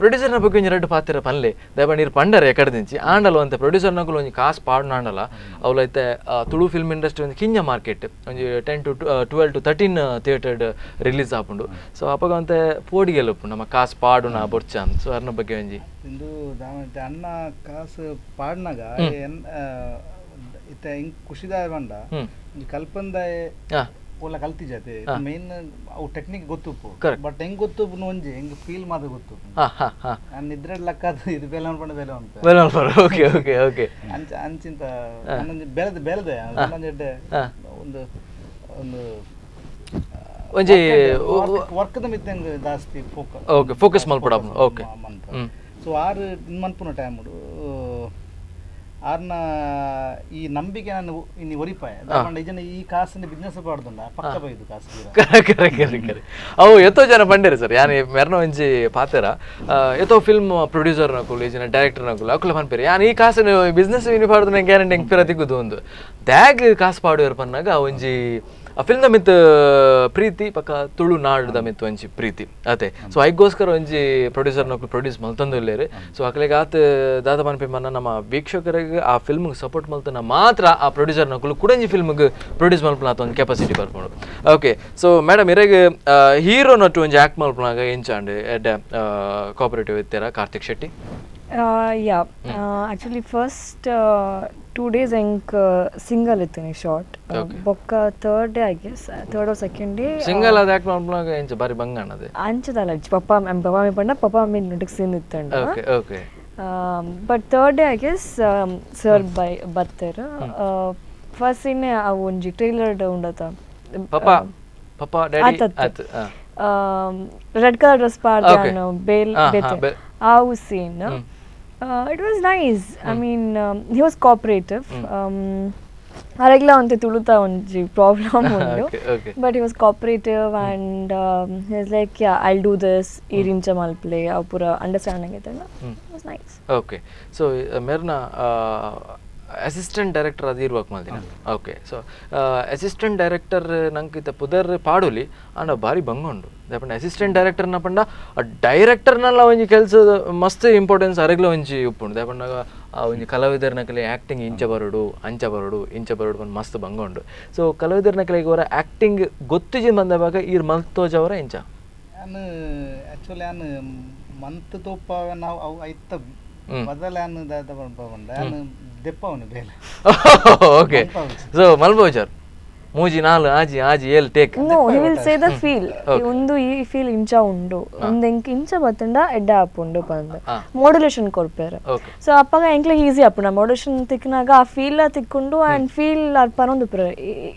ಪ್ರೊಡ್ಯೂಸರ್ನ ಬಗ್ಗೆ ಒಂಜಿ ಎರಡು ಪಾತ್ರ ಪನ್ಲೆ ದಯಬಂಡ ಇರು ಪಂಡರೆ ಎಕಡೆದಿಂಚಿ ಆಂಡಲ್ಲ ಅಂತ ಪ್ರೊಡ್ಯೂಸರ್ ನಕುಲು ಒಂಜಿ ಕಾಸು ಪಾಡ್ನ ಆಂಡಲ್ಲ ಅವಲೈತೆ ತುಳು ಫಿಲ್ಮ್ ಇಂಡಸ್ಟ್ರಿ ಒಂದು ಕಿಂಜ ಮಾರ್ಕೆಟ್ ಒಂಜಿ 10 to 12 to 13 ಥಿಯೇಟರ್ ರಿಲೀಸ್ ಆಪುಂಡು. ಸೊ ಅಪ್ಪಾಗ ಅಂತ ಪೋಡಿಗೆಲ್ಲ ಉಪ್ಪು ನಮ್ಮ ಕಾಸು ಪಾಡುನ ಬೊರ್ಚ ಅಂತ. ಸೊ ಅರ್ನ ಬಗ್ಗೆ ಒಂಜಿ ಇಂದು ದಾಮಂತೆ ಅನ್ನ ಕಾಸು ಪಾಡ್ನಾಗ ಇತ್ತ ಹಿಂಗ್ ಖುಷಿದಾಯ ಬಂಡ ಈ ಕಲ್ಪಂದಾಯ ಒಳ್ಳೆ ಕಲ್ತಿಜತೆ ಮೇನ್ ಅವು ಟೆಕ್ನಿಕ್ ಗೊತ್ತುಪ್ಪು ಬಟ್ ಹೆಂಗ್ ಗೊತ್ತುಪ್ಪು ಒಂಜಿ ಹೆಂಗ್ ಫೀಲ್ ಮಾತ್ರ ಗೊತ್ತುಪ್ಪು ನಾನು ಇದ್ರೆ ಲೆಕ್ಕ ಇದು ಬೇಲೆ ಅನ್ಕೊಂಡು ಬೇಲೆ ಅಂತ. ಓಕೆ ಓಕೆ ಓಕೆ ಅಂಚಿಂತ ಬೆಳೆದ ಬೆಳೆದೆ ಒಂದು ಒಂದು ಒಂಜಿ ವರ್ಕ್ದ ಮಿತ್ತಂಗ ಜಾಸ್ತಿ ಫೋಕಸ್ ಮಲ್ಪಡ. ಓಕೆ ಸೊ ಆರು ಮನ್ಪುನ ಟೈಮ್ ಆರ್ನ ಈ ನಂಬಿಕೆ ನಾನು ಇನ್ನು ಒರಿಪಾಯ ಇದನ್ನ ಈ ಕಾಸನ್ನ ಬಿಸ್ನೆಸ್ ಪಾಡ್ದುಂಡ ಪಕ್ಕ ಬೈದು ಕಾಸು ಅವು ಎತ್ತೋ ಜನ ಪಂಡೇರಿ ಸರ್ ಯಾನ್ ಮೆರ್ನ ಒಂಜಿ ಪಾತೆರ ಎತ್ತೋ ಫಿಲ್ಮ್ ಪ್ರೊಡ್ಯೂಸರ್ ನಕುಲು ಈಜಿನ ಡೈರೆಕ್ಟರ್ ನಕುಲು ಅಕುಲು ಪನ್ಪೇರಿ ಯಾನ್ ಈ ಕಾಸು ಬಿಸ್ನೆಸ್ ಇನಿ ಪಾಡ್ದು ನಂಗೆ ಗ್ಯಾರಂಟಿ ಹೆಂಗೆ ಪಿರ ತಿಕ್ಕುದು ಒಂದು ದ್ಯಾಗ್ ಕಾಸು ಪಾಡುವರು ಪನ್ನಾಗ ಒಂಜಿ ಆ ಫಿಲ್ಮ್ದ ಮಿತ್ ಪ್ರೀತಿ ಪಕ್ಕ ತುಳು ನಾಡ್ದ ಮಿತ್ ಒಂಜಿ ಪ್ರೀತಿ ಅದೇ. ಸೊ ಐಗೋಸ್ಕರ ಒಂಜಿ ಪ್ರೊಡ್ಯೂಸರ್ ನಕುಲು ಪ್ರೊಡ್ಯೂಸ್ ಮಲ್ತೊಂದುಲ್ಲೇರಿ. ಸೊ ಅಕ್ಲೆಗೆ ಆತ ದಾದ ಪನ್ಪೆ ಮನ್ನ ನಮ್ಮ ವೀಕ್ಷಕರಿಗೆ ಆ ಫಿಲ್ಮ್ಗೆ ಸಪೋರ್ಟ್ ಮಲ್ತನ ಮಾತ್ರ ಆ ಪ್ರೊಡ್ಯೂಸರ್ ನಕುಲು ಕುಡಂಜಿ ಫಿಲ್ಮ್ಗೆ ಪ್ರೊಡ್ಯೂಸ್ ಮಲ್ಪನಾತ ಒಂದು ಕೆಪಾಸಿಟಿ ಬರ್ಕೊಂಡು. ಓಕೆ ಸೊ ಮೇಡಮ್ ಇರೆಗೆ ಹೀರೋ ನಟ್ಟು ಒಂಜಿ ಆ್ಯಕ್ಟ್ ಮಲ್ಪನಾಗ ಎಂಚಾಂಡ್ ಎಡ್ಡೆ ಕೋಆಪರೇಟಿವ್ ಇತ್ತೀರ Karthik Shetty? Yeah actually first 2 days enk single ittini short bokka third day I guess third or second day single ad act ಮಾಡ್ಲಾಗ ಎಂಚ ಬಾರಿ ಬಂಗಣ್ಣದೆ ಅಂಚದಲ್ಲ ಪಪ್ಪ ಮಮ್ಮಿ ಪಂಡ ಪಪ್ಪ ಮಮ್ಮಿ ನಟಕ್ ಸೀನ್ ಇತ್ತಂಡ. Okay okay but third day I guess sir by batter first scene ಆ ಒಂಜಿ ಟ್ರೈಲರ್ ಉಂಡತ ಪಪ್ಪ ಡ್ಯಾಡಿ ಅತ್ ರೆಡ್ ಕಲರ್ ಡ್ರೆಸ್ ಪಾಡ್ದಾನು ಬೇಲ್ ಬೆತೆ ಆ scene it was nice. I mean he was cooperative. ಅರೆಗ್ಲ ಒಂತೆ ತುಳುತಾ ಒಂಜಿ problem ಉಂಡು but he was cooperative and he was like yeah I'll do this ಈ ರಿಂಚ ಮಲ್ಪ್ಲೆ ಅವು ಪೂರ ಅಂಡರ್ಸ್ಟ್ಯಾಂಡಿಂಗ್ ಐತಲ್ಲ it was nice. Okay so ಮೇರ್ನ assistant director ಅದು ಇರ್ಬೇಕು ಮಲ್ದಿನ. ಓಕೆ ಸೊ ಅಸಿಸ್ಟೆಂಟ್ ಡೈರೆಕ್ಟರ್ ನಂಗೆ ಇತ್ತ ಪುದರ್ ಪಾಡೋಲಿ ಅಂಡ ಭಾರಿ ಬಂಗೊಂಡು ದಯಪಂಡ ಅಸಿಸ್ಟೆಂಟ್ ಡೈರೆಕ್ಟರ್ನ ಪಂಡ ಡೈರೆಕ್ಟರ್ನೆಲ್ಲ ಒಂಜಿ ಕೆಲಸದ ಮಸ್ತ್ ಇಂಪಾರ್ಟೆನ್ಸ್ ಅರೆಗ್ಲ ಒಂಜಿ ಉಪ್ಪುಂಡು ದಯಪಂಡಾಗ ಆ ಒಂಜಿ ಕಲಾವಿದರ್ನಕಲೆ ಆ್ಯಕ್ಟಿಂಗ್ ಇಂಚ ಬರೋಡು ಇಂಚ ಬರೋಡು ಒಂದು ಮಸ್ತ್ ಬಂಗೊಂಡು. ಸೊ ಕಲಾವಿದರ್ನಕಲೆಗೆ ಅವರ ಆ್ಯಕ್ಟಿಂಗ್ ಗೊತ್ತಿಜಿ ಬಂದವಾಗ ಈರ್ ಮಲ್ತೋಜವರ ಇಂಚ ನಾನು ಆ್ಯಕ್ಚುಲಿ ನಾನು ಮಂತ್ ತೋಪ ನಾವು ಅವು ಐತ ಬದಲಾನ ದಾದ ಬಂದ ದೆಪ್ಪವನು ಬೇಲೆ ಓಕೆ ಸೊ ಮಲ್ಬೋಜರ್ ಮೂಜಿ ನಾಲ್ ಆಜಿ ಆಜಿ ಏಲ್ take no he will say the feel ಒಂದು ಈ ಫೀಲ್ ಇಂಚ ಉಂಡು ಒಂದು ಇಂಚ ಬತ್ತಂಡ ಎಡ್ಡ ಆಪುಂಡು ಪಂದ ಮಾಡ್ಯುಲೇಷನ್ ಕೊರ್ಪೇರೆ ಸೊ ಅಪ್ಪಗ ಎಂಕ್ಲೆ ಈಸಿ ಆಪುಂಡ ಮಾಡ್ಯುಲೇಷನ್ ತಿಕ್ಕಿನಾಗ ಆ ಫೀಲ್ ತಿಕ್ಕೊಂಡು ಅಂಡ್ ಫೀಲ್ ಪರೊಂದು ಪ್ರ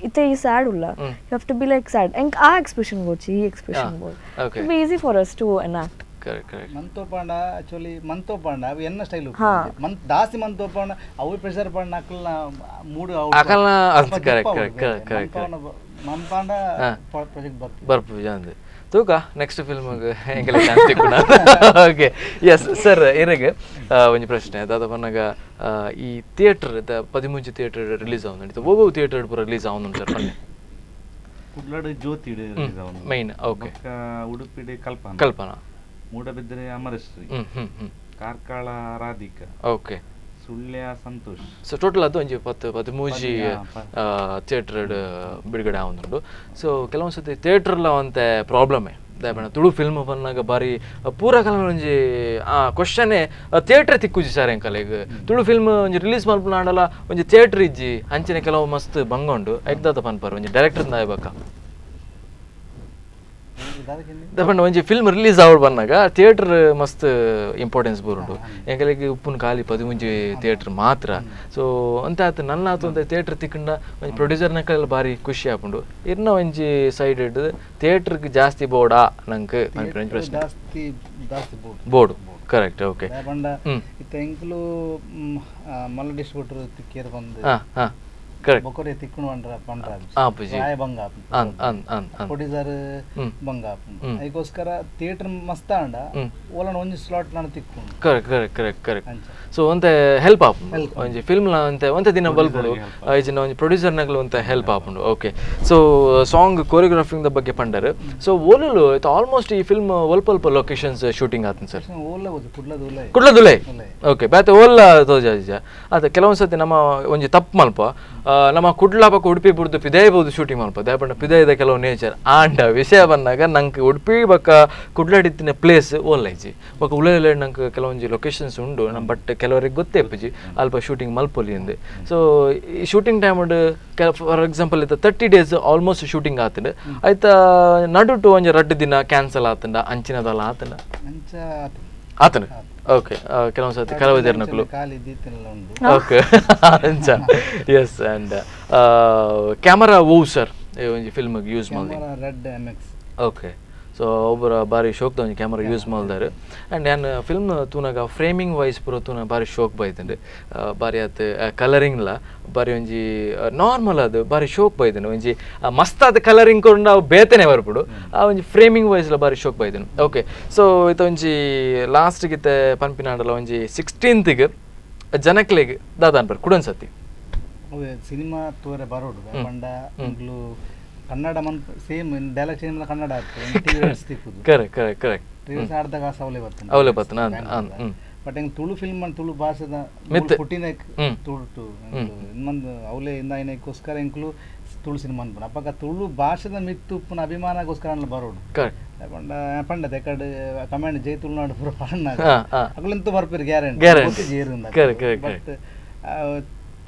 ಇತ್ತೆ ಈ ಸ್ಯಾಡ್ ಉಲ್ಲ you have to be like sad ಎಂಕ್ ಆ ಎಕ್ಸ್ಪ್ರೆಷನ್ ಗೋಚಿ ಈ ಎಕ್ಸ್ಪ್ರೆಷನ್ ಗೋಚಿ it be easy for us to enact ಮಂತೋಪಾಂಡ ಆಕ್ಚುಲಿ ಮಂತೋಪಾಂಡ ಅವು ಎನ್ನ ಸ್ಟೈಲ್ ಮಂತ್ ದಾಸಿ ಮಂತೋಪಾಂಡ ಅವು ಪ್ರೆಷರ್ ಪಾಂಡ ಅಕಲ್ನ ಮೂಡ್ ಅಕಲ್ನ ಅರ್ಥ ಕರೆಕ್ಟ್ ಮಂಪಾಂಡ ಪ್ರಾಜೆಕ್ಟ್ ಬರ್ಪು ಜಾಂದೆ ತೂಕ ನೆಕ್ಸ್ಟ್ ಫಿಲ್ಮ್ ಹೆಂಗೆಲ್ಲ ಚಾನ್ಸ್ ತಿಕ್ಕುಣ ಓಕೆ ಎಸ್ ಸರ್ ಇರಗೆ ಒಂದು ಪ್ರಶ್ನೆ ದಾದ ಪನ್ನಗ ಈ ಥಿಯೇಟರ್ 13 ಥಿಯೇಟರ್ ರಿಲೀಸ್ ಆവുന്നുണ്ട് ಒಬ್ಬ ಥಿಯೇಟರ್ ಪೂರ ರಿಲೀಸ್ ಆവുന്നുണ്ട് ಸರ್ ಪನ್ನೆ ಕುಡ್ಲಾಡ್ ಜ್ಯೋತಿ ರಿಲೀಸ್ ಆവുന്നുണ്ട് ಮೈನ್ ಓಕೆ ಉಡುಪಿಡೆ Kalpana Moodabidri Amarashree Karkala Radhika okay Sullia Santosh so total ಅದು ಒಂಜಿ 13 ಥಿಯೇಟರ್ ಬಿಡುಗಡೆ ಆവുന്നുണ്ട് ಸೊ ಕೆಲವೊಂದು ಸತಿ ಥಿಯೇಟರ್ಲ ಒಂತೆ ಪ್ರಾಬ್ಲಮೇ ದಾಯಪಣ ತುಳು ಫಿಲ್ಮ್ ಬಂದಾಗ ಬಾರಿ ಪೂರ ಕಾಲ ಒಂಜಿ ಕ್ವಶನೇ ಥಿಯೇಟರ್ ತಿಕ್ಕುಜಿ ಸರ್ ಎಂಕಲ್ ಈಗ ತುಳು ಫಿಲ್ಮ್ ಒಂಜಿ ರಿಲೀಸ್ ಮಲ್ಪನಾಡಲ್ಲ ಒಂಜಿ ಥಿಯೇಟರ್ ಇಜ್ಜಿ ಅಂಚನೆ ಕೆಲವು ಮಸ್ತ್ ಬಂಗೊಂಡು ಎಗ್ದಾದ ಪನ್ಪರ್ ಒಂಜಿ ಡೈರೆಕ್ಟರ್ ದಾಯಬಕ್ಕ ದಪಂಡ ಒಂಜಿ ಫಿಲ್ಮ್ ರಿಲೀಸ್ ಆವಡ್ ಬಂದಾಗ ಥಿಯೇಟರ್ ಮಸ್ತ್ ಇಂಪಾರ್ಟೆನ್ಸ್ ಬರುಂಡು ಎಂಕಲೆಗ್ ಉಪ್ಪುನ ಖಾಲಿ 13 ಥಿಯೇಟರ್ ಮಾತ್ರ ಸೊ ಅಂತ ಆತು ನನ್ನ ಆತು ಅಂತ ಥಿಯೇಟರ್ ತಿಕ್ಕಂಡ ಒಂಜಿ ಪ್ರೊಡ್ಯೂಸರ್ ನಕಲೆಲ್ಲ ಬಾರಿ ಖುಷಿ ಆಪುಂಡು ಇರ್ನ ಒಂಜಿ ಸೈಡ್ ಹಿಡ್ದು ಥಿಯೇಟರ್ಗೆ ಜಾಸ್ತಿ ಬೋರ್ಡಾ ನಂಗೆ ಪ್ರಶ್ನೆ ಬೋರ್ಡ್ ಕರೆಕ್ಟ್ ಓಕೆ ಬಂಡ ಇತ್ತ ಎಂಕ್ಲು ಮಲ್ಲ ಡಿಸ್ಟ್ರಿಬ್ಯೂಟರ್ ತಿಕ್ಕೇರ್ ಬಂದು ಕರೆಕ್ಟ್ ಬೊಕೊರೆ ತಿಕ್ಕುನು ಅಂಡ್ರ ಪಂಡ್ರ ಆಪುಜಿ ಆಯ ಬಂಗ ಪ್ರೊಡ್ಯೂಸರ್ ಬಂಗ ಅದಕ್ಕೋಸ್ಕರ ಥಿಯೇಟರ್ ಮಸ್ತ ಅಂಡ ಓಲನ ಒಂಜಿ ಸ್ಲಾಟ್ ನಾನು ತಿಕ್ಕುನು ಕರೆಕ್ಟ್ ಸೊ ಒಂತೆ ಹೆಲ್ಪ್ ಆಪುಂಡು ಒಂಜಿ ಫಿಲ್ಮ್ ಒಂತೆ ದಿನ ಬಲ್ಪುಂಡು ಐಜಿನ ಒಂಜಿ ಪ್ರೊಡ್ಯೂಸರ್ ನಗಲು ಒಂತೆ ಹೆಲ್ಪ್ ಆಪುಂಡು ಓಕೆ ಸೊ ಸಾಂಗ್ ಕೊರಿಯೋಗ್ರಾಫಿಂಗ್ ದ ಬಗ್ಗೆ ಪಂಡರ್ ಸೊ ಓಲುಲು ಇತ್ತು ಆಲ್ಮೋಸ್ಟ್ ಈ ಫಿಲ್ಮ್ ಒಲ್ಪ ಲೊಕೇಶನ್ಸ್ ಶೂಟಿಂಗ್ ಆತನ್ ಸರ್ ಕುಡ್ಲದುಲೆ ಓಕೆ ಬ್ಯಾತೆ ಓಲ್ಲ ತೋಜಾಜ ಅದ ಕೆಲವೊಂದು ಸತಿ ನಮ್ಮ ಒಂಜಿ ತಪ್ಪು ಮಲ್ಪ ನಮ್ಮ ಕುಡ್ಲ ಪಕ್ಕ ಉಡುಪಿ ಬಿಡ್ದು ಪಿದಾಯಿ ಬೋದು ಶೂಟಿಂಗ್ ಮಲ್ಪ ದಯಪಂಡ ಪಿದಾಯಿದ ಕೆಲವು ನೇಚರ್ ಆಂಡ ವಿಷಯ ಬಂದಾಗ ನಂಗೆ ಉಡುಪಿ ಬಕ್ಕ ಕುಡ್ಲಾಡಿತ್ತಿನ ಪ್ಲೇಸ್ ಓಲ್ಲೈಜಿ ಬಕ್ಕ ಉಳ್ಳೆ ನಂಗೆ ಕೆಲವೊಂಜಿ ಲೊಕೇಶನ್ಸ್ ಉಂಡು ನಮ್ಮ ಬಟ್ ಕೆಲವರಿಗೆ ಗೊತ್ತೇ ಅಪ್ಪಜಿ ಅಲ್ಪ ಶೂಟಿಂಗ್ ಮಲ್ಪೊಲಿ ಅಂದೆ ಸೊ ಈ ಶೂಟಿಂಗ್ ಟೈಮ್ ಫಾರ್ ಎಕ್ಸಾಂಪಲ್ ಇತ್ತ 30 days ಆಲ್ಮೋಸ್ಟ್ ಶೂಟಿಂಗ್ ಆತಂಡು ಆಯ್ತಾ ನಡುಟು ಒಂಜಿ 2 ದಿನ ಕ್ಯಾನ್ಸಲ್ ಆತಂಡ ಅಂಚಿನದಲ್ಲ ಆತಂಡ ಆತನ ಓಕೆ ಕೆಲವೊಂದು ಸತಿ ಕಲಾವಿದರ ನಕಲು ಓಕೆ ಎಸ್ ಆ್ಯಂಡ್ ಕ್ಯಾಮರಾ ಓ ಸರ್ ಒಂಜಿ ಫಿಲ್ಮ್ಗೆ ಯೂಸ್ ಮಾಡಿ ಓಕೆ ಸೊ ಒಬ್ಬರ ಬಾರಿ ಶೋಕ್ದ ಒಂಜಿ ಕ್ಯಾಮರಾ ಯೂಸ್ ಮಾಡಿದಾರೆ ಆ್ಯಂಡ್ ಏನು ಫಿಲ್ಮ್ ತೂನಾಗ ಫ್ರೇಮಿಂಗ್ ವೈಸ್ ಪೂರ ತೂನ ಬಾರಿ ಶೋಕ್ ಬೈತಂಡು ಬಾರಿ ಆತು ಕಲರಿಂಗ್ಲ ಬಾರಿ ಒಂಜಿ ನಾರ್ಮಲ್ ಅದು ಬಾರಿ ಶೋಕ್ ಬೈದನು ಒಂಜಿ ಮಸ್ತ್ ಆದ ಕಲರಿಂಗ್ ಕೊಂಡು ಅವು ಬೇತನೆ ಬರ್ಬಿಡು ಆ ಒಂಜಿ ಫ್ರೇಮಿಂಗ್ ವೈಸ್ಲ ಬಾರಿ ಶೋಕ್ ಬೈದನು ಓಕೆ ಸೊ ಇದು ಒಂಜಿ ಲಾಸ್ಟ್ಗೆ ಪನ್ಪಿನಾಡಲ್ಲ ಒಂಜಿ 16th ಜನಕ್ಲೆಗ್ ದಾದ ಅನ್ಬರ್ ಕುಡೊಂದು ಸತಿ ಸಿನಿಮಾ ತೋರೆ ಬರೋಡು ಪಂಡ ಕನ್ನಡ ಮನ್ same dialogue change Kannada correct ಆಡ್ದಾಗ ಅವಲೆ ಬರ್ತನ ಬಟ್ ಹೆಂಗ್ ತುಳು ಫಿಲ್ಮ್ ತುಳು ಭಾಷೆದ ಪುಟ್ಟಿನ ತುಳು ಇನ್ನೊಂದು ಅವಲೆ ಇಂದಕ್ಕೋಸ್ಕರ ಎಂಕ್ಲು ತುಳು ಸಿನಿಮಾ ಅನ್ಪಣ ಅಪ್ಪ ತುಳು ಭಾಷೆದ ಮಿತ್ತು ಉಪ್ಪನ ಅಭಿಮಾನಗೋಸ್ಕರ ಬರೋಡು ಪಂಡ ತೆಕಡ್ ಕಮೆಂಟ್ ಜೈ ತುಳುನಾಡು ಪೂರ ಪಣ್ಣ ಅಕಲೆಂತೂ ಬರ್ಪೇರು ಗ್ಯಾರಂಟಿ ಜೇರು ಬಟ್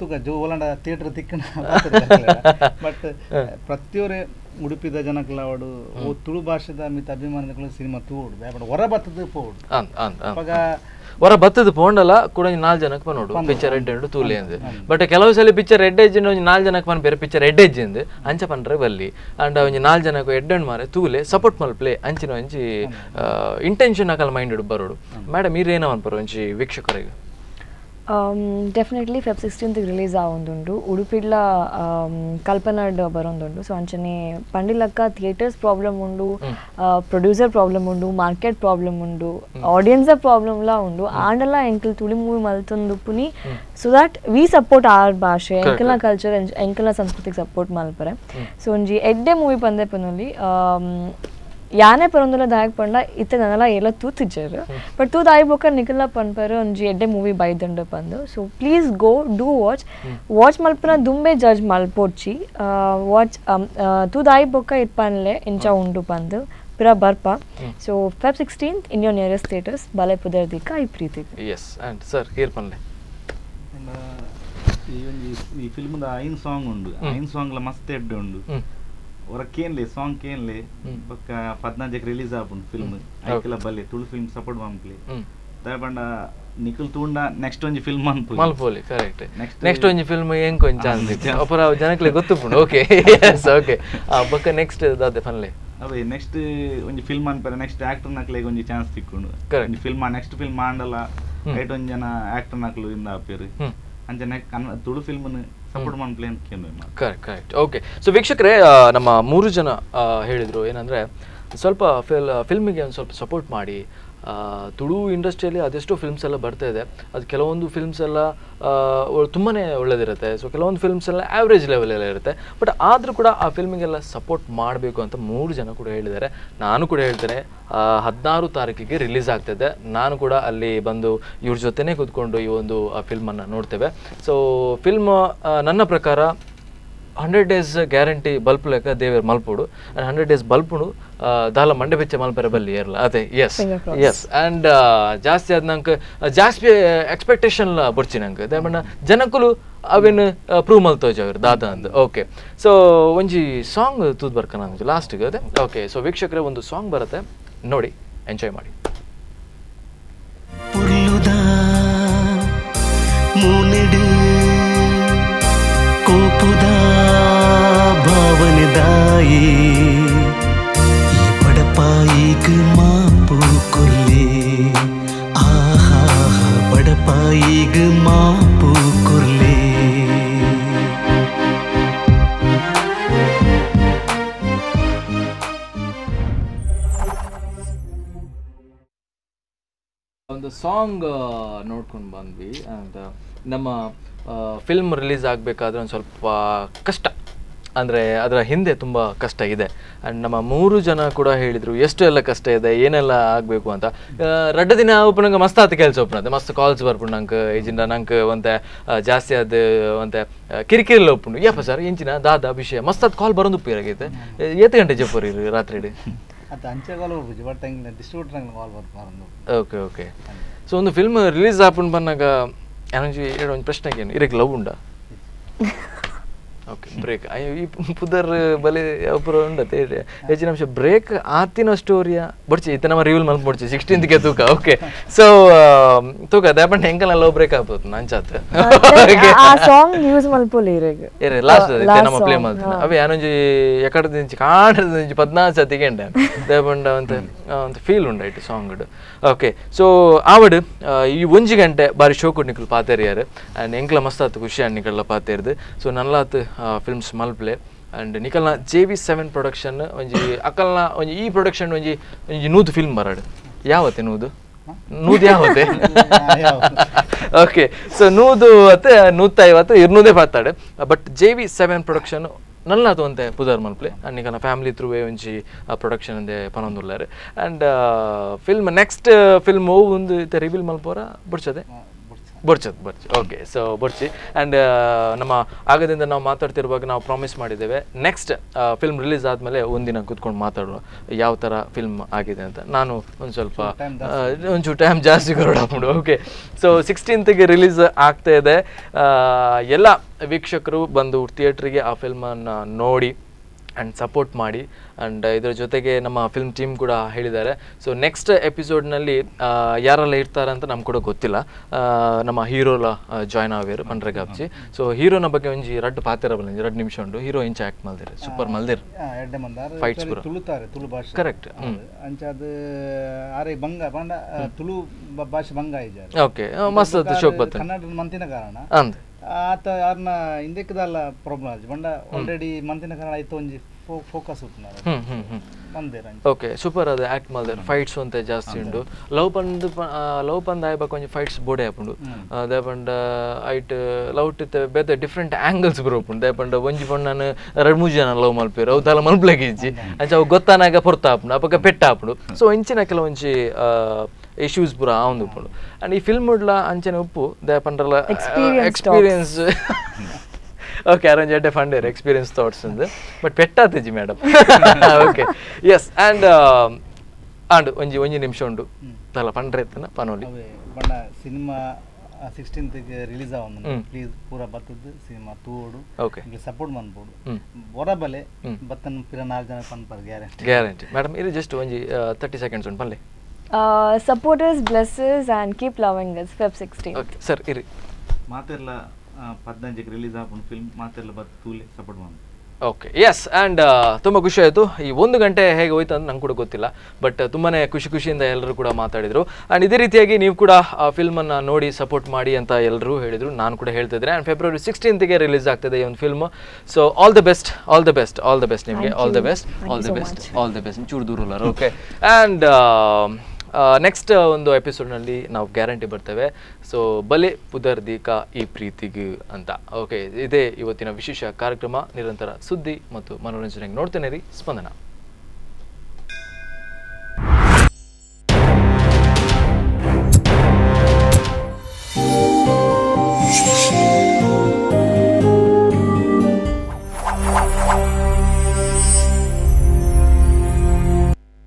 ತುಗ ಜೋ ಓಲಾಂಡ ಥಿಯೇಟರ್ ತಿಕ್ಕನ ಬಟ್ ಪ್ರತಿಯೊರೆ ಉಡುಪಿದ ಜನಕ್ಲ ಅವಡು ತುಳು ಭಾಷೆದ ಮಿತ ಅಭಿಮಾನಗಳು ಸಿನಿಮಾ ತೂಡು ಬಟ್ ಹೊರ ಬತ್ತದ ಪೋಡು ಅವಾಗ ಹೊರ ಬತ್ತದ ಪೋಂಡಲ್ಲ ಕೂಡ 4 ಜನಕ್ಕೆ ಪನೋಡು ಪಿಕ್ಚರ್ ಎಡ್ಡೆ ತೂಲೆ ಅಂದೆ ಬಟ್ ಕೆಲವು ಸಲ ಪಿಕ್ಚರ್ ಎಡ್ಡೆ ಒಂಜಿ 4 ಜನಕ್ಕೆ ಪನ್ ಬೇರೆ ಪಿಕ್ಚರ್ ಎಡ್ಡೆ ಅಂದೆ ಅಂಚ ಪನ್ರೆ ಬಲ್ಲಿ ಅಂಡ್ ಒಂಜಿ 4 ಜನಕ್ಕೆ ಎಡ್ಡೆಂಡ್ ಮಾರೆ ತೂಲೆ ಸಪೋರ್ಟ್ ಮಲ್ ಪ್ಲೇ ಅಂಚಿನ ಒಂಜಿ ಇಂಟೆನ್ಷನ್ ಆಕಲ್ ಮೈಂಡ್ ಬರೋಡು ಮೇಡಮ್ ಇರೇನೋ ಅನ್ಪರು ಒಂಜಿ ವೀಕ್ಷಕರಿಗೆ ಡೆಫಿನೆಟ್ಲಿ ಫೆಬ್ 16th ರಿಲೀಸ್ ಆವೊಂದುಂಡು ಉಡುಪಿಡ್ಲ ಕಲ್ಪನಾಡ್ ಬರೋಂದುಂಡು ಸೊ ಅಂಚನೆ ಪಂಡಿಲಕ್ಕ ಥಿಯೇಟರ್ಸ್ ಪ್ರಾಬ್ಲಮ್ ಉಂಡು ಪ್ರೊಡ್ಯೂಸರ್ ಪ್ರಾಬ್ಲಮ್ ಉಂಡು ಮಾರ್ಕೆಟ್ ಪ್ರಾಬ್ಲಮ್ ಉಂಡು ಆಡಿಯನ್ಸ್ ಪ್ರಾಬ್ಲಮ್ಲ ಉಂಡು ಆಂಡಲ ಎಂಕಲ್ ತುಳಿ ಮೂವಿ ಮಲ್ತೊಂದು ಪುನಿ so that we support our ಭಾಷೆ ಎಂಕಲ್ನ ಕಲ್ಚರ್ ಎಂಕಲ್ನ ಸಂಸ್ಕೃತಿಗೆ ಸಪೋರ್ಟ್ ಮಲ್ಪರೆ ಸೊ ಒಂಜಿ ಎಡ್ಡೆ ಮೂವಿ ಪಂದೆ ಪನಲ್ಲಿ ಯಾನೇ ಪರೊಂದುಲ ದಾಯಕ್ ಪಂಡ ಇತ್ತೆ ನನ್ನಲ ಎಲ್ಲ ತೂತಿಜ್ಜರು ಬಟ್ ತೂತ್ ಆಯ್ಬೋಕ ನಿಕಲ್ನ ಪನ್ಪರು ಒಂಜಿ ಎಡ್ಡೆ ಮೂವಿ ಬೈದಂಡು ಪಂದು so please go do watch ಮಲ್ಪನ ದುಂಬೆ ಜಡ್ಜ್ ಮಲ್ಪೋಡ್ಚಿ ವಾಚ್ ತೂತ್ ಆಯ್ಬೋಕ ಇಟ್ಪನ್ಲೆ ಇಂಚ ಉಂಡು ಪಂದು pura barpa. So Feb 16th in your nearest theaters, Bale Pudar Deeka I Preeti. Yes, and sir here panle. ಈ ಫಿಲ್ಮ್ದ ಐನ್ ಸಾಂಗ್ ಉಂಡು ಐನ್ ಸಾಂಗ್ಲ ಮಸ್ತ್ ಎಡ್ಡೆ ಉಂಡು ಹೊರಕ್ಕೇನ್ಲೆ ಸಾಂಗ್ ಕೇನ್ಲೆ ಬೊಕ್ಕ 14ಕ್ಕೆ ರಿಲೀಸ್ ಆಪುಂಡು ಫಿಲ್ಮ್ ಐಕೆಲ ಬಲ್ಲೆ ತುಳು ಫಿಲ್ಮ್ ಸಪೋರ್ಟ್ ಮಾಡ್ಲಿ ದಯಪಂಡ ನಿಖಿಲ್ ತೂಂಡ ನೆಕ್ಸ್ಟ್ ಒಂಜಿ ಫಿಲ್ಮ್ ಮಲ್ಪೋಲಿ ಕರೆಕ್ಟ್ ನೆಕ್ಸ್ಟ್ ಒಂಜಿ ಫಿಲ್ಮ್ ಏನ್ ಕೊಂಚ ಚಾನ್ಸ್ ಅಪರ ಜನಕ್ಲೆ ಗೊತ್ತುಪುಂಡು ಓಕೆ ಎಸ್ ಓಕೆ ಬೊಕ್ಕ ನೆಕ್ಸ್ಟ್ ದಾದೆ ಪನ್ಲೆ ಅವೇ ನೆಕ್ಸ್ಟ್ ಒಂಜಿ ಫಿಲ್ಮ್ ಅನ್ಪರೆ ನೆಕ್ಸ್ಟ್ ಆಕ್ಟರ್ ನಕ್ಲೆಗ್ ಒಂಜಿ ಚಾನ್ಸ್ ತಿಕ್ಕೊಂಡು ಒಂಜಿ ಫಿಲ್ಮ್ ನೆಕ್ಸ್ಟ್ ಫಿಲ್ಮ್ ಮಾಡಲ್ಲ ಐಟ್ ಒಂಜಿ ಜನ ಆಕ್ಟರ್ ನಕ್ಲು ಇಂದ ಆಪೇರು ಅಂಚನೆ ತುಳು ಫಿಲ್ಮ್ ಸಪೋರ್ಟ್ ಮಾಡ್ಲಿ ಅಂತ ಕೇಂದ್ರ ಕರೆಕ್ಟ್ ಓಕೆ ಸೊ ವೀಕ್ಷಕರೇ ನಮ್ಮ 3 ಜನ ಹೇಳಿದ್ರು ಏನಂದ್ರೆ ಸ್ವಲ್ಪ ಫಿಲ್ಮಿಗೆ ಒಂದು ಸ್ವಲ್ಪ ಸಪೋರ್ಟ್ ಮಾಡಿ ತುಳು ಇಂಡಸ್ಟ್ರಿಯಲ್ಲಿ ಅದೆಷ್ಟೋ ಫಿಲ್ಮ್ಸ್ ಎಲ್ಲ ಬರ್ತಾ ಇದೆ ಅದು ಕೆಲವೊಂದು ಫಿಲ್ಮ್ಸ್ ಎಲ್ಲ ತುಂಬಾ ಒಳ್ಳೆದಿರುತ್ತೆ ಸೊ ಕೆಲವೊಂದು ಫಿಲ್ಮ್ಸ್ ಎಲ್ಲ ಆ್ಯಾವ್ರೇಜ್ ಲೆವೆಲೆಲ್ಲ ಇರುತ್ತೆ ಬಟ್ ಆದರೂ ಕೂಡ ಆ ಫಿಲ್ಮಿಗೆಲ್ಲ ಸಪೋರ್ಟ್ ಮಾಡಬೇಕು ಅಂತ 3 ಜನ ಕೂಡ ಹೇಳಿದ್ದಾರೆ ನಾನು ಕೂಡ ಹೇಳ್ತೇನೆ 16 ತಾರೀಕಿಗೆ ರಿಲೀಸ್ ಆಗ್ತಾಯಿದೆ ನಾನು ಕೂಡ ಅಲ್ಲಿ ಬಂದು ಇವ್ರ ಜೊತೆನೇ ಕೂತ್ಕೊಂಡು ಈ ಒಂದು ಫಿಲ್ಮನ್ನು ನೋಡ್ತೇವೆ ಸೊ ಫಿಲ್ಮ್ ನನ್ನ ಪ್ರಕಾರ 100 days ಗ್ಯಾರಂಟಿ ಬಲ್ಪ್ ಲೆಕ್ಕ ದೇವೇರ್ ಮಲ್ಪುಡು ಆ್ಯಂಡ್ 100 days ಬಲ್ಪುಡು ದಾಲ ಮಂಡೆ ಬೆಚ್ಚ ಮಲ್ಪರೆ ಬಲ್ಲಿ ಇರಲ್ಲ ಅದೇ ಎಸ್ ಆ್ಯಂಡ್ ಜಾಸ್ತಿ ಆದ ನಂಗೆ ಜಾಸ್ತಿ ಎಕ್ಸ್ಪೆಕ್ಟೇಷನ್ ಬರ್ಚಿ ನಂಗೆ ದೇವಣ್ಣ ಜನಕ್ಕೂ ಅವೇನು ಪ್ರೂವ್ ಮಲ್ತೋಜವ್ರು ದಾದ ಅಂದು ಓಕೆ ಸೊ ಒಂಜಿ ಸಾಂಗ್ ತೂದ್ ಬರ್ಕ ನಂಗೆ ಲಾಸ್ಟಿಗೆ ಅದೇ ಓಕೆ ಸೊ ವೀಕ್ಷಕರೇ ಒಂದು ಸಾಂಗ್ ಬರುತ್ತೆ ನೋಡಿ ಎಂಜಾಯ್ ಮಾಡಿ ಭಾವನೆದಾಯಿ ಈ ಬಡಪಾಯಿಗೆ ಮಾಪು ಕೊಲ್ಲೆ ಆಹಾ ಬಡಪಾಯಿಗೆ ಮಾಪು ಕೊಲ್ಲೆ ಒಂದು ಸಾಂಗ್ ನೋಡ್ಕೊಂಡು ಬಂದ್ವಿ ಆ್ಯಂಡ್ ನಮ್ಮ ಫಿಲ್ಮ್ ರಿಲೀಸ್ ಆಗಬೇಕಾದ್ರೆ ಒಂದು ಸ್ವಲ್ಪ ಕಷ್ಟ ಅಂದರೆ ಅದರ ಹಿಂದೆ ತುಂಬ ಕಷ್ಟ ಇದೆ ಆ್ಯಂಡ್ ನಮ್ಮ 3 ಜನ ಕೂಡ ಹೇಳಿದರು ಎಷ್ಟು ಎಲ್ಲ ಕಷ್ಟ ಇದೆ ಏನೆಲ್ಲ ಆಗಬೇಕು ಅಂತ ರಡ್ಡ ದಿನ ಒಪ್ಪನಂಗೆ ಮಸ್ತ್ ಆತ ಕೆಲಸ ಒಪ್ಪನಂತೆ ಮಸ್ತ್ ಕಾಲ್ಸ್ ಬರ್ಪುಂಡು ನಂಗೆ ಈಜಿಂದ ನಂಗೆ ಒಂತೆ ಜಾಸ್ತಿ ಅದು ಒಂತೆ ಕಿರಿಕಿರಿಲ್ಲ ಒಪ್ಪುಂಡು ಯಪ್ಪ ಸರ್ ಇಂಚಿನ ದಾದ ವಿಷಯ ಮಸ್ತ್ ಅದು ಕಾಲ್ ಬರೋದು ಉಪ್ಪಿರಾಗೈತೆ 8 ಗಂಟೆ ಜಪ್ಪರಿ ರಾತ್ರಿ ಓಕೆ ಸೊ ಒಂದು ಫಿಲ್ಮ್ ರಿಲೀಸ್ ಆಪುಂಡು ಬಂದಾಗ ಒಂದು ಪ್ರಶ್ನೆಗೆ ಇರಕ್ಕೆ ಲವ್ ಉಂಡ ಓಕೆ ಬ್ರೇಕ್ ಈ ಪುದರ್ ಬಲೆ ಒಬ್ಬರು ಉಂಡತೆ ಹೆಚ್ಚಿನ ಅಂಶ ಬ್ರೇಕ್ ಆತಿನ ಸ್ಟೋರಿಯ ಬಡ್ಚಿ ಇತ್ತ ನಮ್ಮ ರಿವ್ಯೂಲ್ ಮಲ್ಪ್ ಬಡ್ಚಿ 16ಗೆ ತೂಕ ಓಕೆ ಸೊ ತೂಕ ದಾಪಂಡ ಹೆಂಗಲ್ಲ ಲವ್ ಬ್ರೇಕ್ ಆಗ್ಬೋದು ನಂಚಾತ ಆ ಸಾಂಗ್ ಯೂಸ್ ಮಲ್ಪೋಲಿ ಇರೆ ಲಾಸ್ಟ್ ನಮ್ಮ ಪ್ಲೇ ಮಾಡ್ತೀನಿ ಅವೇ ಯಾನೊಂಜಿ ಎಕಡದ నుంచి ಕಾಣದ నుంచి 14 ಸತಿಗೆ ಎಂಡ ದಾಪಂಡ ಅಂತ ಫೀಲ್ ಉಂಡ ಇಟ್ಟು ಸಾಂಗ್ ಓಕೆ ಸೊ ಆವಡ್ ಈ 1 ಗಂಟೆ ಬಾರಿ ಶೋ ಕೊಟ್ಟು ನಿಕಲ್ ಪಾತೇರಿಯಾರು ಆ್ಯಂಡ್ ಎಂಕ್ಲ ಮಸ್ತ್ ಆತು ಖುಷಿ ಆ್ಯಂಡ್ ನಿಕಲ್ಲ ಪಾತೇರ್ದು ಸೊ ನಲ್ಲಾತು ಫಿಲ್ಮ್ಸ್ ಮಲ್ಪ್ಲೆ ಆ್ಯಂಡ್ ನಿಕಲ್ನ JV7 ಪ್ರೊಡಕ್ಷನ್ ಒಂಜಿ ಅಕಲ್ನ ಒಂಜಿ ಈ ಪ್ರೊಡಕ್ಷನ್ ಒಂಜಿ ನೂದು ಫಿಲ್ಮ್ ಬರಾಡು ಯಾವತ್ತೆ ನೂದು ಯಾವತ್ತೆ ಓಕೆ ಸೊ ನೂದು ಅತ್ತೆ 150 200 ಪಾತಾಡು ಬಟ್ JV7 ಪ್ರೊಡಕ್ಷನ್ ನಲ್ಲಾತು ಅಂತೆ ಪುದರ್ ಮಲ್ಪ್ಲೆ ಆ್ಯಂಡ್ ನಿಕಲ್ನ ಫ್ಯಾಮಿಲಿ ತ್ರೂ ಒಂಜಿ ಪ್ರೊಡಕ್ಷನ್ ಅಂದೆ ಪನೊಂದುಲ್ಲಾರು ಆ್ಯಂಡ್ ಫಿಲ್ಮ್ ನೆಕ್ಸ್ಟ್ ಫಿಲ್ಮ್ ಒಂದು ರಿವೀಲ್ ಮಲ್ಪೋರ ಬಿಡ್ಸದೆ ಬರ್ಚಿ ಓಕೆ ಸೊ ಬರ್ಚಿ ಆ್ಯಂಡ್ ನಮ್ಮ ಆಗದಿಂದ ನಾವು ಮಾತಾಡ್ತಿರುವಾಗ ನಾವು ಪ್ರಾಮಿಸ್ ಮಾಡಿದ್ದೇವೆ ನೆಕ್ಸ್ಟ್ ಫಿಲ್ಮ್ ರಿಲೀಸ್ ಆದಮೇಲೆ ಒಂದಿನ ಕೂತ್ಕೊಂಡು ಮಾತಾಡೋಣ ಯಾವ ಥರ ಫಿಲ್ಮ್ ಆಗಿದೆ ಅಂತ ನಾನು ಒಂದು ಸ್ವಲ್ಪ ಒಂಚೂರು ಟೈಮ್ ಜಾಸ್ತಿ ಕೊಡೋಣ ಓಕೆ ಸೊ 16ಗೆ ರಿಲೀಸ್ ಆಗ್ತಾ ಇದೆ ಎಲ್ಲ ವೀಕ್ಷಕರು ಬಂದು ಥಿಯೇಟ್ರಿಗೆ ಆ ಫಿಲ್ಮನ್ನು ನೋಡಿ ಆ್ಯಂಡ್ ಸಪೋರ್ಟ್ ಮಾಡಿ ಆ್ಯಂಡ್ ಇದರ ಜೊತೆಗೆ ನಮ್ಮ ಫಿಲ್ಮ್ ಟೀಮ್ ಕೂಡ ಹೇಳಿದ್ದಾರೆ ಸೊ ನೆಕ್ಸ್ಟ್ ಎಪಿಸೋಡ್ನಲ್ಲಿ ಯಾರೆಲ್ಲ ಇರ್ತಾರೆ ಅಂತ ನಮ್ಗೆ ಕೂಡ ಗೊತ್ತಿಲ್ಲ ನಮ್ಮ ಹೀರೋಲ ಜಾಯ್ನ್ ಆವೇರು ಪಂಡ್ರೆಗಾಬ್ಜಿ ಸೊ ಹೀರೋನ ಬಗ್ಗೆ ಒಂಜಿ ರಡ್ಡು ಪಾತ್ರ ಬಲ್ಲ 2 ನಿಮಿಷ ಉಂಟು ಹೀರೋ ಇಂಚ ಆ್ಯಕ್ಟ್ ಮಲ್ದಿರ ಸೂಪರ್ ಮಲ್ದಿರ್ ಫೈಟ್ಸ್ ಪೂರ ತುಳು ಭಾಷೆ ಕರೆಕ್ಟ್ ಅಂಚಾದ ಆರೆ ಬಂಗ ಬಂಡ ತುಳು ಭಾಷೆ ಬಂಗ ಇಜಾರ ಓಕೆ ಮಸ್ತ್ ಶೋಕ್ ಬರ್ತದೆ ಕನ್ನಡ ಮಂತಿನ ಕಾರಣ ಅಂದ್ ಆತ ಯಾರನ್ನ ಹಿಂದಕ್ಕೆದಲ್ಲ ಪ್ರಾಬ್ಲಮ್ ಆಜ್ ಬಂಡ ಆಲ್ರೆಡಿ ಮಂತಿನ ಕಾರಣ ಆಯ್ತು ಒಂಜಿ ಫೋಕಸ್ ಉತ್ನಾರ ಮಂದಿರ ಓಕೆ ಸೂಪರ್ ಅದು ಆ್ಯಕ್ಟ್ ಮಲ್ದಿರ್ ಫೈಟ್ಸ್ ಅಂತ ಜಾಸ್ತಿ ಉಂಡು ಲವ್ ಪಂದ್ ಆಯ್ಬೇಕು ಒಂಜಿ ಫೈಟ್ಸ್ ಬೋಡೆ ಆಪುಂಡು ದೇಪಂಡ ಐಟ್ ಲವ್ ಟಿತ್ತೆ ಬೇತೆ ಡಿಫ್ರೆಂಟ್ ಆ್ಯಂಗಲ್ಸ್ ಬರೋಪುಂಡು ದೇಪಂಡ ಒಂಜಿ ಪಣ್ಣನ 2-3 ಜನ ಲವ್ ಮಲ್ಪೇರು ಅವು ತಲ ಮಲ್ಪ್ಲೆಗೆ ಇಜ್ಜಿ ಅಂಚ ಅವು ಗೊತ್ತಾನಾಗ ಪೊರ್ತ ಆಪುಂಡು ಅಪಗ ಪೆಟ್ಟ ಆಪುಂಡು ಸೊ ಇಂಚಿನ ಕೆಲವೊಂಜಿ ಇಶ್ಯೂಸ್ ಪೂರ ಆವಂದು ಉಪ್ಪುಂಡು ಆ್ಯಂಡ್ ಈ ಫಿಲ್ಮ್ ಉಡ್ಲ ಅಂಚನೆ ಉಪ್ಪು ದೇಪಂಡ್ರಲ್ಲ ಎಕ್ಸ್ಪೀರಿಯನ್ಸ್ ಓಕೆ ಅರೇಂಜ್ ಎಡ್ಡೆ ಫಂಡೇರ್ ಎಕ್ಸ್ಪೀರಿಯನ್ಸ್ ಥಾಟ್ಸ್ ಅಂದು ಬಟ್ ಪೆಟ್ಟಾತಿಜಿ ಮೇಡಮ್ ಓಕೆ ಎಸ್ ಆ್ಯಂಡ್ ಆಂಡು ಒಂಜಿ ನಿಮಿಷ ಉಂಡು ತಲ ಪಂಡ್ರೆ ಎತ್ತನ ಪನೋಲಿ ಬಣ್ಣ ಸಿನಿಮಾ 16th ರಿಲೀಸ್ ಆವೊಂದು ಪ್ಲೀಸ್ ಪೂರ ಬತ್ತದ್ದು ಸಿನಿಮಾ ತೂಡು ಓಕೆ ಸಪೋರ್ಟ್ ಮಾಡ್ಬೋದು ಬೊರಬಲೆ ಬತ್ತನ್ ಪಿರ 4 ಜನ ಪನ್ಪರ್ ಗ್ಯಾರಂಟಿ ಮೇಡಮ್ ಇದು ಜಸ್ಟ್ ಒಂಜಿ 30 seconds ಉಂಟು ಪನ್ಲೆ supporters blesses and keep loving us Feb 16 okay sir ಇರಿ ಮಾತೆಲ್ಲ 15 ಗೆ ರಿಲೀಸ್ ಆಪುನ ಫಿಲ್ಮ್ ಮಾತೆಲ್ಲ ಬತ್ ತೂಲೆ ಸಪೋರ್ಟ್ ಮಾಡಿ ಓಕೆ ಎಸ್ ಆ್ಯಂಡ್ ತುಂಬ ಖುಷಿ ಆಯಿತು ಈ 1 ಗಂಟೆ ಹೇಗೆ ಹೋಯ್ತು ಅಂತ ನಂಗೆ ಕೂಡ ಗೊತ್ತಿಲ್ಲ ಬಟ್ ತುಂಬಾ ಖುಷಿಯಿಂದ ಎಲ್ಲರೂ ಕೂಡ ಮಾತಾಡಿದರು ಆ್ಯಂಡ್ ಇದೇ ರೀತಿಯಾಗಿ ನೀವು ಕೂಡ ಆ ಫಿಲ್ಮನ್ನು ನೋಡಿ ಸಪೋರ್ಟ್ ಮಾಡಿ ಅಂತ ಎಲ್ಲರೂ ಹೇಳಿದರು ನಾನು ಕೂಡ ಹೇಳ್ತಿದ್ದೆ ಆ್ಯಂಡ್ February 16th ರಿಲೀಸ್ ಆಗ್ತದೆ ಈ ಒಂದು film so all the best ನಿಮಗೆ ಆಲ್ ದ ಬೆಸ್ಟ್ ಚೂರು ದೂರಲ್ಲರು ಓಕೆ ಆ್ಯಂಡ್ ನೆಕ್ಸ್ಟ್ ಒಂದು ಎಪಿಸೋಡ್ನಲ್ಲಿ ನಾವು ಗ್ಯಾರಂಟಿ ಬರ್ತೇವೆ ಸೊ ಬಲೆ ಪುದರ್ ದೀಕಾ ಈ ಪ್ರೀತಿಗೆ ಅಂತ ಓಕೆ ಇದೇ ಇವತ್ತಿನ ವಿಶೇಷ ಕಾರ್ಯಕ್ರಮ ನಿರಂತರ ಸುದ್ದಿ ಮತ್ತು ಮನೋರಂಜನೆಗೆ ನೋಡ್ತೇನೆ ರೀ ಸ್ಪಂದನ